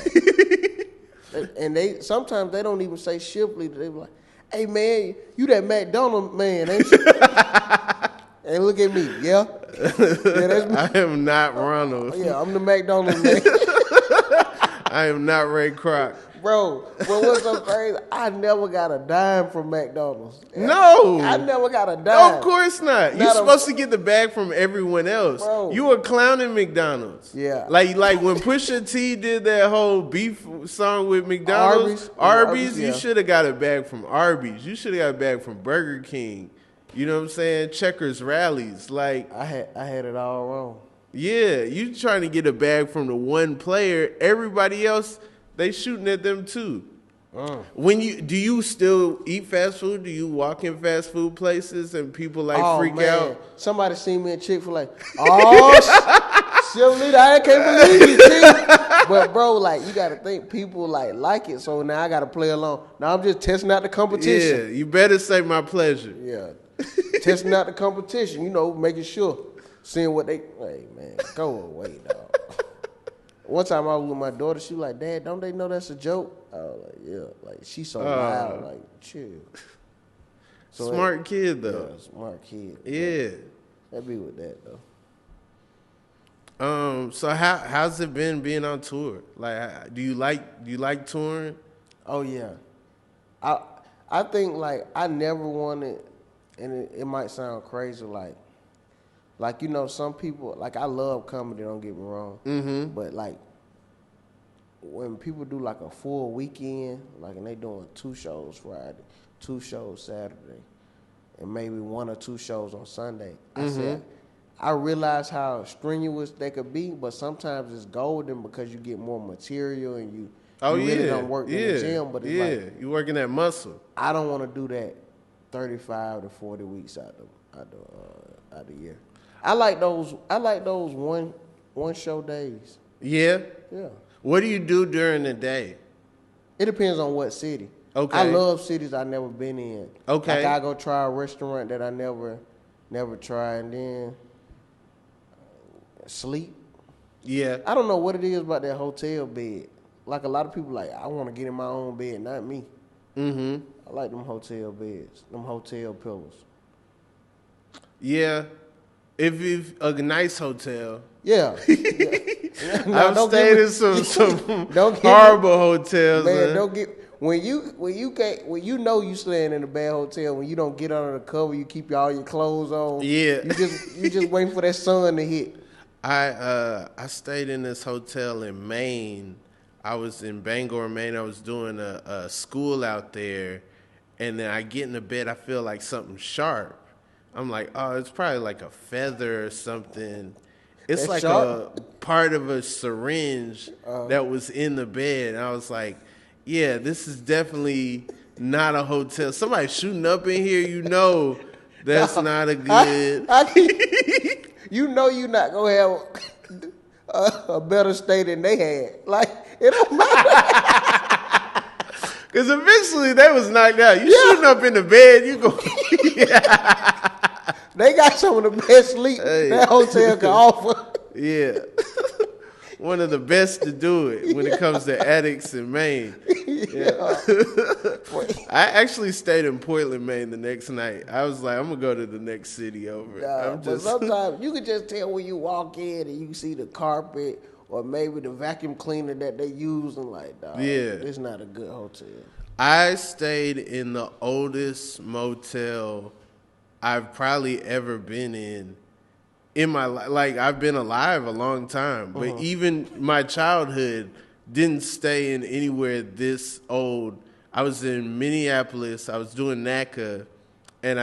And sometimes they don't even say shift leader. They be like, hey, man, you that McDonald's man, ain't you? And look at me, yeah? That's me. I am not Ronald. Yeah, I'm the McDonald's man. I am not Ray Kroc. Bro, but what's so crazy, I never got a dime from McDonald's. No. I never got a dime. No, of course not. You're supposed to get the bag from everyone else. Bro. You were clowning McDonald's. Yeah. Like when Pusha T did that whole beef song with McDonald's, Arby's, you should have got a bag from Arby's. You should have got a bag from Burger King. You know what I'm saying? Checkers, Rallies. Like I had it all wrong. Yeah, you trying to get a bag from the one player. Everybody else, they shooting at them too. Do you still eat fast food? Do you walk in fast food places and people freak out? Somebody seen me in Chick-fil-A. Leader, I can't believe it. But bro, you gotta think people like it. So now I gotta play along. Now I'm just testing out the competition. Yeah, you better say my pleasure. Yeah, testing out the competition. Making sure, seeing what they. Hey man, go away, dog. One time I was with my daughter, she was like, Dad, don't they know that's a joke? I was like, yeah. She's so loud, chill. So smart kid, though. Yeah, smart kid. Yeah. I'd be with that, though. So how's it been being on tour? Do you like touring? Oh, yeah. I think, I never wanted, and it might sound crazy, some people, I love comedy, don't get me wrong. Mm-hmm. But, when people do, a full weekend, and they doing 2 shows Friday, 2 shows Saturday, and maybe 1 or 2 shows on Sunday, I realize how strenuous they could be, but sometimes it's golden because you get more material and you really don't work in the gym. But it's you working that muscle. I don't want to do that 35 to 40 weeks out the year. I like those one show days. Yeah? Yeah. What do you do during the day? It depends on what city. Okay. I love cities I've never been in. Okay. I go try a restaurant that I never tried, and then sleep. Yeah. I don't know what it is about that hotel bed. A lot of people I want to get in my own bed, not me. Mm-hmm. I like them hotel beds, them hotel pillows. Yeah. If a nice hotel. Yeah. I've stayed in some horrible hotels. Man, don't get when you know you staying in a bad hotel, when you don't get under the cover, you keep all your clothes on. Yeah. You just waiting for that sun to hit. I stayed in this hotel in Maine. I was in Bangor, Maine. I was doing a school out there, and then I get in the bed. I feel like something sharp. I'm like, oh, it's probably like a feather or something. It's That's like sharp? part of a syringe that was in the bed. And I was like, yeah, this is definitely not a hotel. Somebody shooting up in here, you know that's not a good. You know you're not going to have a better stay than they had. Like, it don't matter. Because eventually they was knocked out. You shooting up in the bed, you go. They got some of the best sleep that hotel can offer. Yeah. One of the best to do it when it comes to addicts in Maine. Yeah. I actually stayed in Portland, Maine the next night. I was like, I'm going to go to the next city over. But sometimes you can just tell when you walk in and you see the carpet or maybe the vacuum cleaner that they use and like, dog, it's not a good hotel. I stayed in the oldest motel I've probably ever been in my life. Like, I've been alive a long time, but even my childhood didn't stay in anywhere this old. I was in Minneapolis. I was doing NACA, and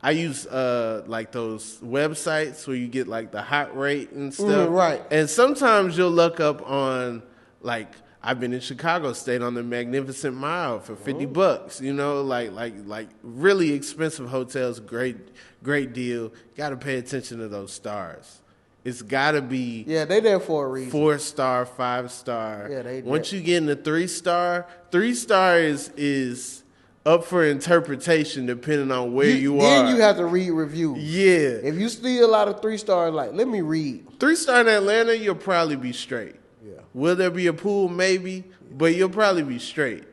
I use like those websites where you get like the hot rate and stuff. Right. And sometimes you'll look up on, like, I've been in Chicago, stayed on the Magnificent Mile for $50. You know, like really expensive hotels, great deal. Got to pay attention to those stars. It's got to be they there for a reason. 4-star, 5-star. Yeah, Once you get in the 3-star, 3-star is up for interpretation depending on where you are. Then you have to read reviews. Yeah. If you steal out of 3 stars, like, let me read. 3-star in Atlanta, you'll probably be straight. Yeah. Will there be a pool? Maybe, but you'll probably be straight.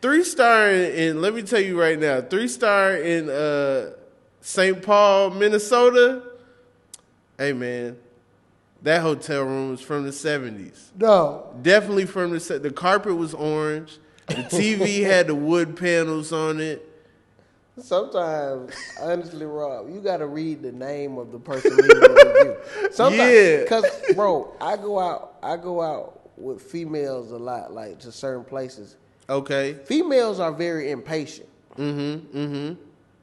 3-star in let me tell you right now, 3-star in St. Paul, Minnesota. Hey man, that hotel room was from the 70s. No. Definitely from the carpet was orange. The TV had the wood panels on it. Sometimes, honestly, Rob, you got to read the name of the person leaving the review. Sometimes, because, bro, I go out with females a lot, like to certain places. Okay. Females are very impatient.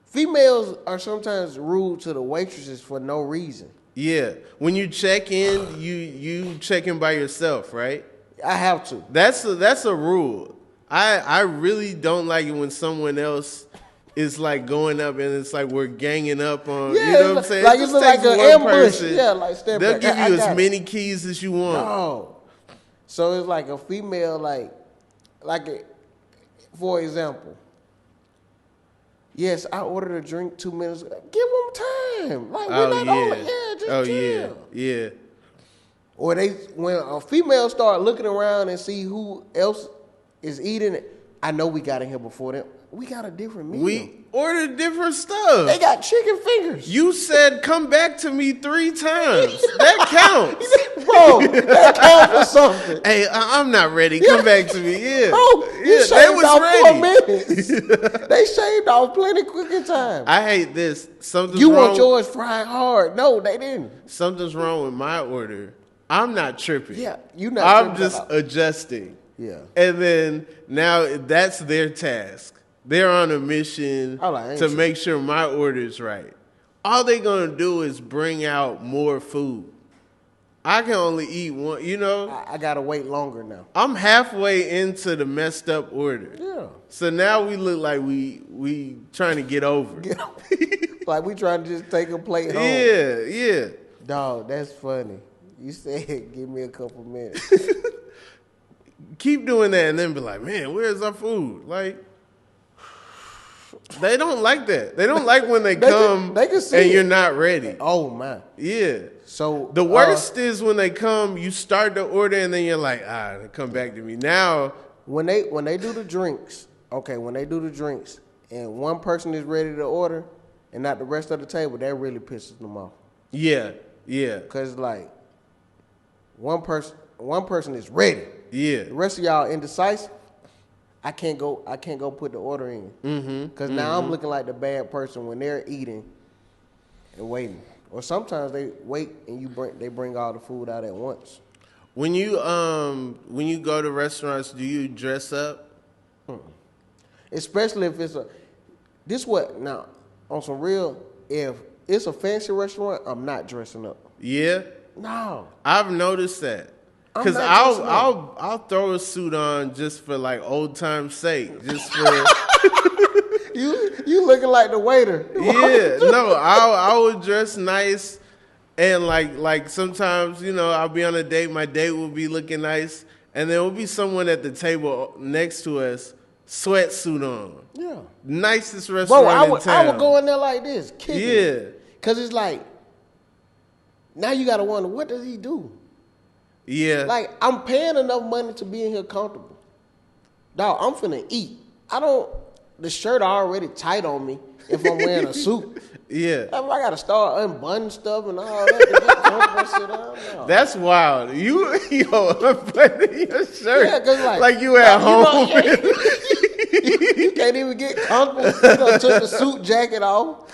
Females are sometimes rude to the waitresses for no reason. Yeah. When you check in, you check in by yourself, right? I have to. That's a rule. I really don't like it when someone else is like going up and it's like we're ganging up on, you know what I'm saying? Like it's like an ambush. Yeah, like step they'll back. give you as many keys as you want. No. So it's like a female, for example, yes, I ordered a drink 2 minutes ago. Give them time. Like, we're not on it. Yeah, just chill. Yeah. Or when a female start looking around and see who else is eating it, I know we got in here before them. We got a different meal. We ordered different stuff. They got chicken fingers. You said come back to me 3 times. That counts. Bro, that counts for something. Hey, I'm not ready. Come back to me. Yeah. Bro, you they shaved was off ready. 4 minutes. They shaved off plenty quicker time. I hate this. You want yours fried hard. No, they didn't. Something's wrong with my order. I'm not tripping. Yeah, you not tripping. I'm just adjusting. Yeah. And then now that's their task. They're on a mission to make sure my order is right. All they're going to do is bring out more food. I can only eat one, you know. I got to wait longer now. I'm halfway into the messed up order. Yeah. So now we look like we trying to get over. Like we trying to just take a plate home. Yeah. Dog, that's funny. You said, give me a couple minutes. Keep doing that and then be like, man, where's our food? Like, they don't like that. They don't like when they come and you're not ready. Oh, man. Yeah. So the worst is when they come, you start the order and then you're like, they come back to me. Now, when they do the drinks, and one person is ready to order and not the rest of the table, that really pisses them off. Yeah. Because, like, one person is ready. Yeah. The rest of y'all indecisive. I can't go put the order in. Because now I'm looking like the bad person when they're eating and waiting. Or sometimes they wait and they bring all the food out at once. When you go to restaurants, do you dress up? Especially if it's on some real, if it's a fancy restaurant, I'm not dressing up. Yeah. No. I've noticed that. I'm Cause not dressing I'll throw a suit on just for like old time's sake, just for You looking like the waiter. yeah. No, I would dress nice, and like sometimes I'll be on a date. My date will be looking nice, and there will be someone at the table next to us, sweatsuit on. Yeah. Nicest restaurant in town. I would go in there like this, kicking. Yeah. Cause it's like now you gotta wonder what does he do. Yeah. Like, I'm paying enough money to be in here comfortable. Dog, I'm finna eat. The shirt already tight on me if I'm wearing a suit. Yeah. I gotta start unbuttoning stuff and all that to get comfortable, sit down. No. That's wild. Unbuttoning your shirt. Yeah, cause like you at home. You can't even get comfortable. You done took the suit jacket off.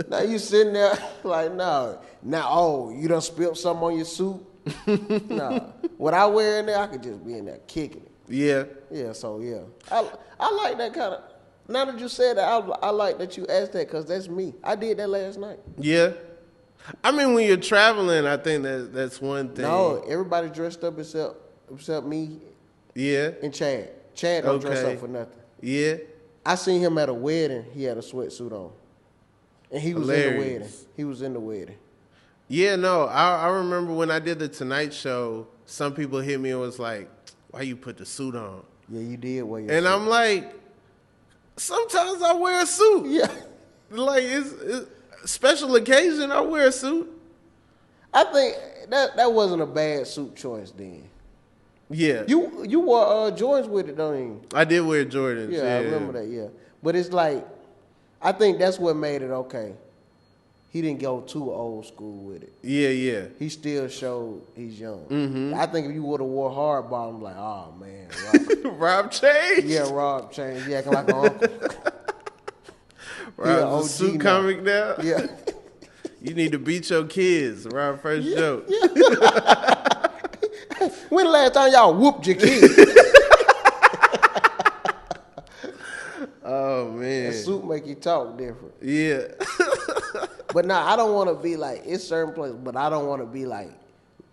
Now you sitting there like, no. Now, you done spilled something on your suit. Nah. What I wear in there, I could just be in there kicking it. Yeah. Yeah, so yeah. I like that kind of, now that you said that, I like that you asked that because that's me. I did that last night. Yeah. I mean, when you're traveling, I think that's one thing. No, everybody dressed up except me. Yeah. And Chad. Chad don't dress up for nothing. Yeah. I seen him at a wedding. He had a sweatsuit on. And he was in the wedding. He was in the wedding. Yeah, no, I remember when I did the Tonight Show, some people hit me and was like, why you put the suit on? Yeah, you did wear your suit. And I'm like, sometimes I wear a suit. Yeah. Like, it's special occasion, I wear a suit. I think that wasn't a bad suit choice then. Yeah. You wore Jordans with it, don't you? I did wear Jordans. Yeah, I remember that, yeah. But it's like, I think that's what made it okay. He didn't go too old school with it. Yeah, yeah. He still showed he's young. Mm-hmm. I think if you would have wore hard bottom, like, oh man, Rob changed. Yeah, Rob changed. He acting like an uncle. Rob's a suit comic now. Yeah. You need to beat your kids. Rob first joke. Yeah. When the last time y'all whooped your kids? Oh man, that suit make you talk different. Yeah. But now I don't want to be like, it's certain places, but I don't want to be like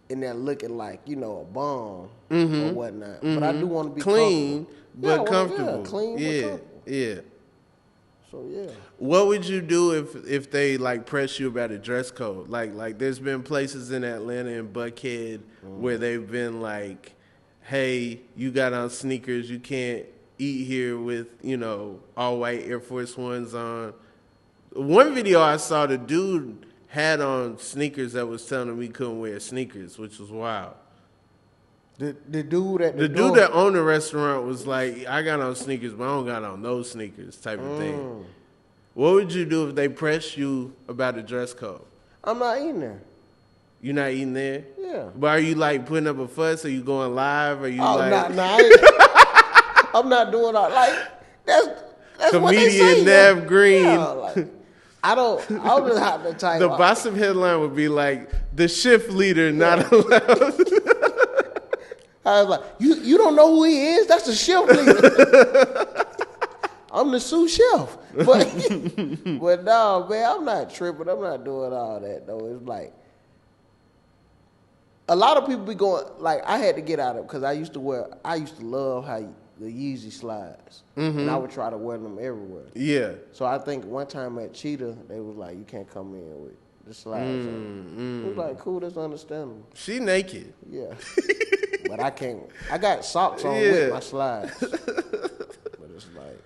in there looking like, a bum or whatnot. But I do want to be clean, but Yeah, comfortable. clean, but comfortable. Yeah. So yeah. What would you do if they like press you about a dress code? Like there's been places in Atlanta and Buckhead where they've been like, hey, you got on sneakers, you can't eat here with, all white Air Force Ones on. One video I saw, the dude had on sneakers that was telling him he couldn't wear sneakers, which was wild. The dude at the dude that owned the restaurant was like, I got on sneakers, but I don't got on those sneakers type of thing. What would you do if they pressed you about a dress code? I'm not eating there. You're not eating there? Yeah. But are you like putting up a fuss? Are you going live? Are you I'm not doing all that's comedian what they say, Navv Greene. Yeah, I'm not the type. The Boston headline would be like, the shift leader not allowed. I was like, you don't know who he is? That's the shift leader. I'm the sous chef. But no, man, I'm not tripping. I'm not doing all that, though. It's like, a lot of people be going, like, I had to get out of it because I used to love how the Yeezy slides. And I would try to wear them everywhere. Yeah. So I think one time at Cheetah, they was like, you can't come in with the slides on. It was like, cool, that's understandable. She naked. Yeah. But I can't. I got socks on with my slides. But it's like.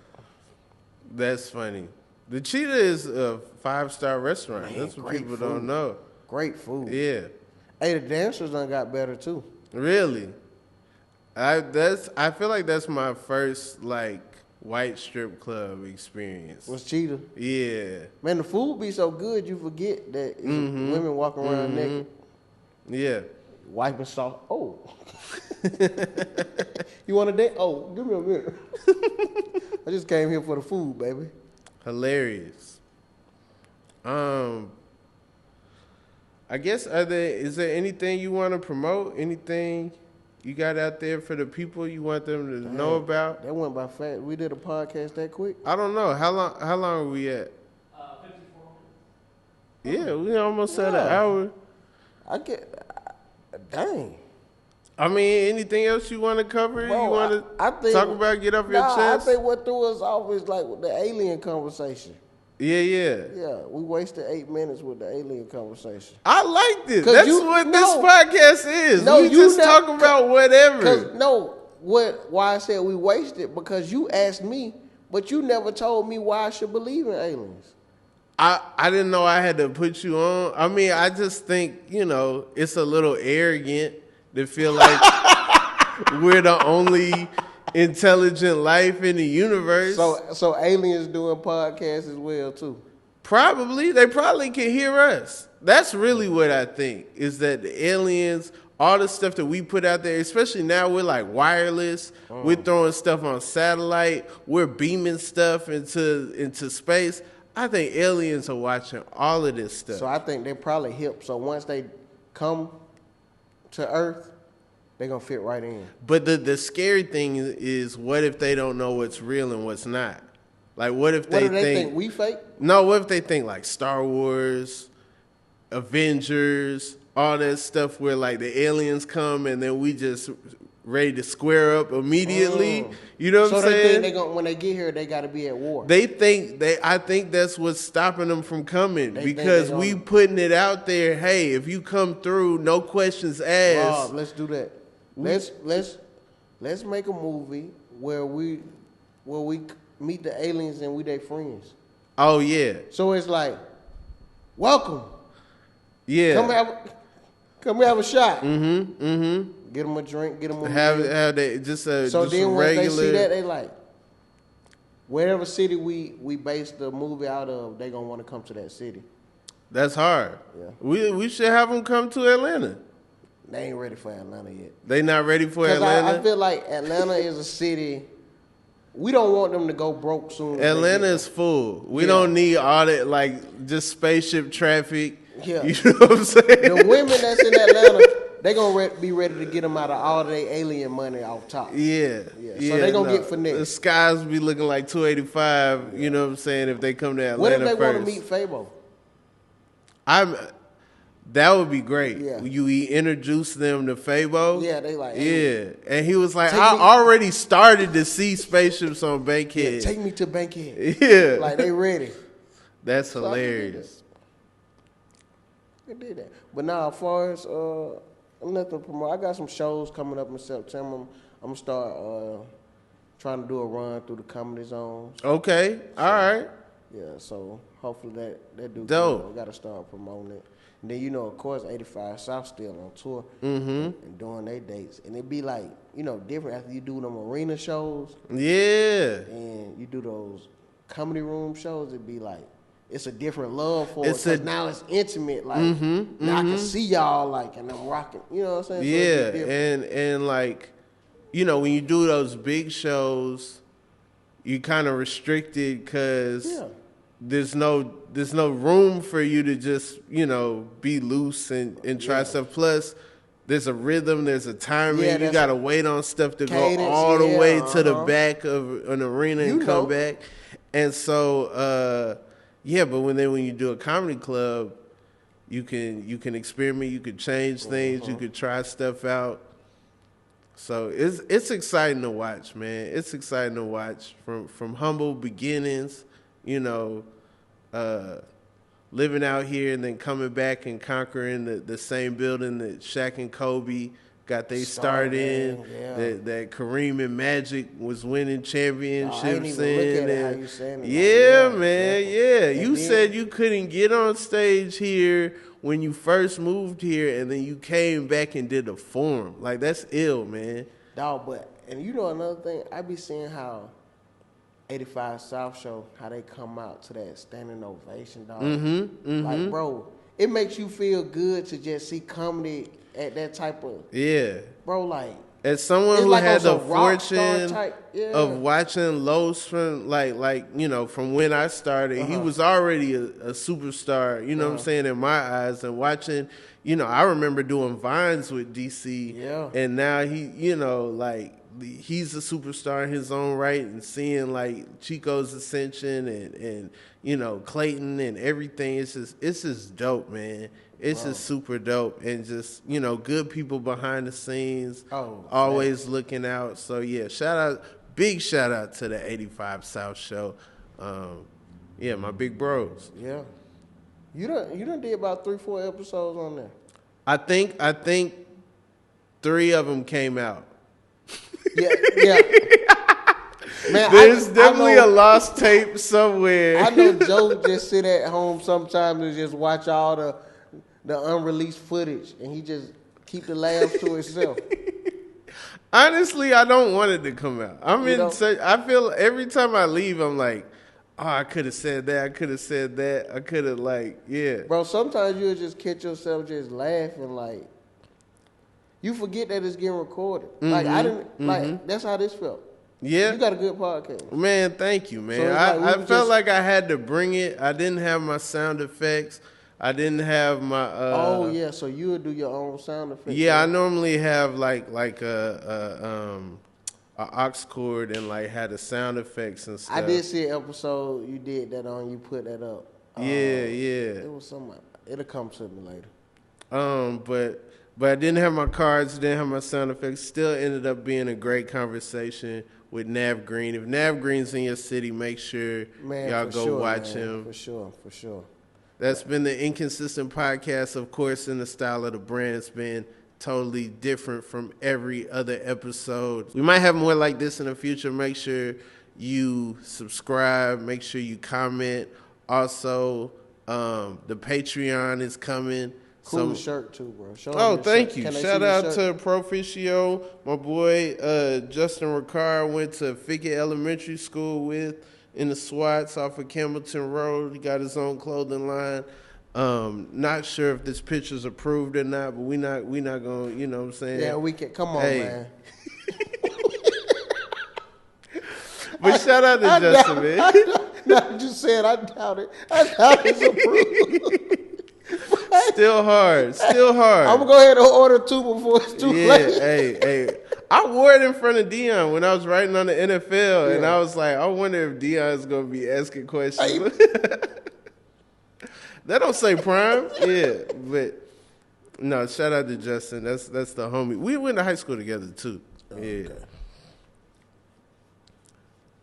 That's funny. The Cheetah is a 5-star restaurant. Man, that's what people don't know. Great food. Yeah. Hey, the dancers done got better too. Really? I feel like that's my first like white strip club experience. Was Cheetah? Yeah. Man, the food be so good you forget that women walking around naked. Yeah. Wiping sauce. Oh. You want a date? Oh, give me a minute. I just came here for the food, baby. Hilarious. I guess is there anything you want to promote? Anything you got out there for the people you want them to know about? That went by fast. We did a podcast that quick? I don't know. How long are we at? 54 minutes. Yeah, we almost at an hour. Dang. I mean, anything else you want to cover? Bro, you want to talk about? Get off your chest? I think what threw us off is like with the alien conversation. Yeah. Yeah, we wasted 8 minutes with the alien conversation. I like this. That's what this podcast is. No, we just talk about whatever. Why I said we wasted, because you asked me, but you never told me why I should believe in aliens. I didn't know I had to put you on. I mean, I just think, it's a little arrogant to feel like we're the only intelligent life in the universe. So aliens doing podcasts as well too. Probably. They probably can hear us. That's really what I think, is that the aliens, all the stuff that we put out there, especially now we're like wireless, we're throwing stuff on satellite, we're beaming stuff into space. I think aliens are watching all of this stuff. So I think they're probably hip. So once they come to Earth, they're going to fit right in. But the scary thing is, what if they don't know what's real and what's not? Like, what if they think we fake? No, what if they think like Star Wars, Avengers, all that stuff where like the aliens come and then we just ready to square up immediately. You know what I'm saying? So they think when they get here, they got to be at war. I think that's what's stopping them from coming, because we putting it out there. Hey, if you come through, no questions asked. Rob, let's do that. Let's make a movie where we meet the aliens and we their friends. Oh yeah. So it's like, welcome. Yeah. Come have a shot. Mm-hmm. Get them a drink. Get them a have they just a so just then a when regular... they see that, they like, whatever city we base the movie out of, they gonna want to come to that city. That's hard. Yeah. We should have them come to Atlanta. They ain't ready for Atlanta yet. They not ready for Atlanta? I feel like Atlanta is a city. We don't want them to go broke soon. Atlanta is full. We don't need all that, like, just spaceship traffic. Yeah. You know what I'm saying? The women that's in Atlanta, they going to be ready to get them out of all their alien money off top. Yeah. So they going to get finesse. The skies be looking like 285, you know what I'm saying, if they come to Atlanta What if they first. want to meet Fabo? That would be great. Yeah. You introduce them to Fabo. Yeah, they like, hey, yeah. And he was like, I already started to see spaceships on Bankhead. Yeah, take me to Bankhead. Yeah. Like, they ready. That's hilarious. They did that. But now, as far as nothing to promote, I got some shows coming up in September. I'm going to start trying to do a run through the comedy zones. Okay. All right. Yeah, so hopefully that do dope. We got to start promoting it. And then, of course, 85 South still on tour and doing their dates. And it be like, different after you do them arena shows. Yeah. And you do those comedy room shows, it be like, it's a different love for it. Because now it's intimate. Like, now I can see y'all, like, and I'm rocking. You know what I'm saying? Yeah, and like, when you do those big shows, you kind of restricted because there's no room for you to just, be loose and try stuff. Plus, there's a rhythm, there's a timing. You got to wait on stuff to cadence, go all the way to the back of an arena and come back. And so, but when you do a comedy club, you can experiment, you can change things, you could try stuff out. So it's exciting to watch, man. It's exciting to watch from humble beginnings, living out here and then coming back and conquering the same building that Shaq and Kobe got their start in. That Kareem and Magic was winning championships I didn't even look at it how you saying it. Man. You said you couldn't get on stage here when you first moved here, and then you came back and did a forum. Like, that's ill, man. Dog, and another thing, I be seeing how 85 South show, how they come out to that standing ovation, dog. Like, bro, it makes you feel good to just see comedy at that type of... Yeah. Bro, like... As someone who had the fortune of watching Los from from when I started, he was already a superstar, you know what I'm saying, in my eyes. And watching, I remember doing Vines with DC, and now he, he's a superstar in his own right, and seeing like Chico's ascension and Clayton and everything, it's just dope, man. It's just super dope, and just, you know, good people behind the scenes, always looking out. So yeah, big shout out to the 85 South show. Yeah, my big bros. Yeah, you done did about 3-4 episodes on there. I think 3 of them came out. Yeah. Man, There's definitely a lost tape somewhere. I know Joe just sit at home sometimes and just watch all the unreleased footage, and he just keep the laughs to himself. Honestly, I don't want it to come out. I feel every time I leave, I'm like, oh, I could have said that. I could have said that. I could have, like, yeah. Bro, sometimes you'll just catch yourself just laughing, like, you forget that it's getting recorded. Mm-hmm. Like, I didn't, like, that's how this felt. Yeah. You got a good podcast. Man, thank you, man. So I felt like I had to bring it. I didn't have my sound effects. I didn't have my... oh, yeah, so you would do your own sound effects. Yeah, right? I normally have, like a aux cord and, like, had the sound effects and stuff. I did see an episode you did that on. You put that up. Yeah. It was something. It'll come to me later. But I didn't have my cards, didn't have my sound effects. Still ended up being a great conversation with Navv Greene. If Navv Greene's in your city, make sure y'all go watch him. For sure. That's been the Inconsistent Podcast, of course, in the style of the brand. It's been totally different from every other episode. We might have more like this in the future. Make sure you subscribe. Make sure you comment. Also, the Patreon is coming. Cool shirt too, bro. Thank you. Shout out to Proficio, my boy Justin Ricard. Went to Fickett Elementary School with in the SWATs off of Campbellton Road. He got his own clothing line. Not sure if this picture's approved or not, but we not gonna, you know what I'm saying? Yeah, we can. Come on, man. But shout out to Justin, man. I just said I doubt it. I doubt it's approved. Still hard. I'm gonna go ahead and order 2 before it's too late. Hey. I wore it in front of Dion when I was writing on the NFL, and I was like, I wonder if Dion's gonna be asking questions. That don't say Prime. Yeah, but no, shout out to Justin. That's the homie. We went to high school together too. Yeah. Okay.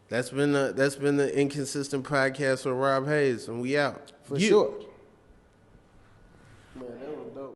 That's been the Inconsistent Podcast with Rob Haze, and we out. For sure. Man,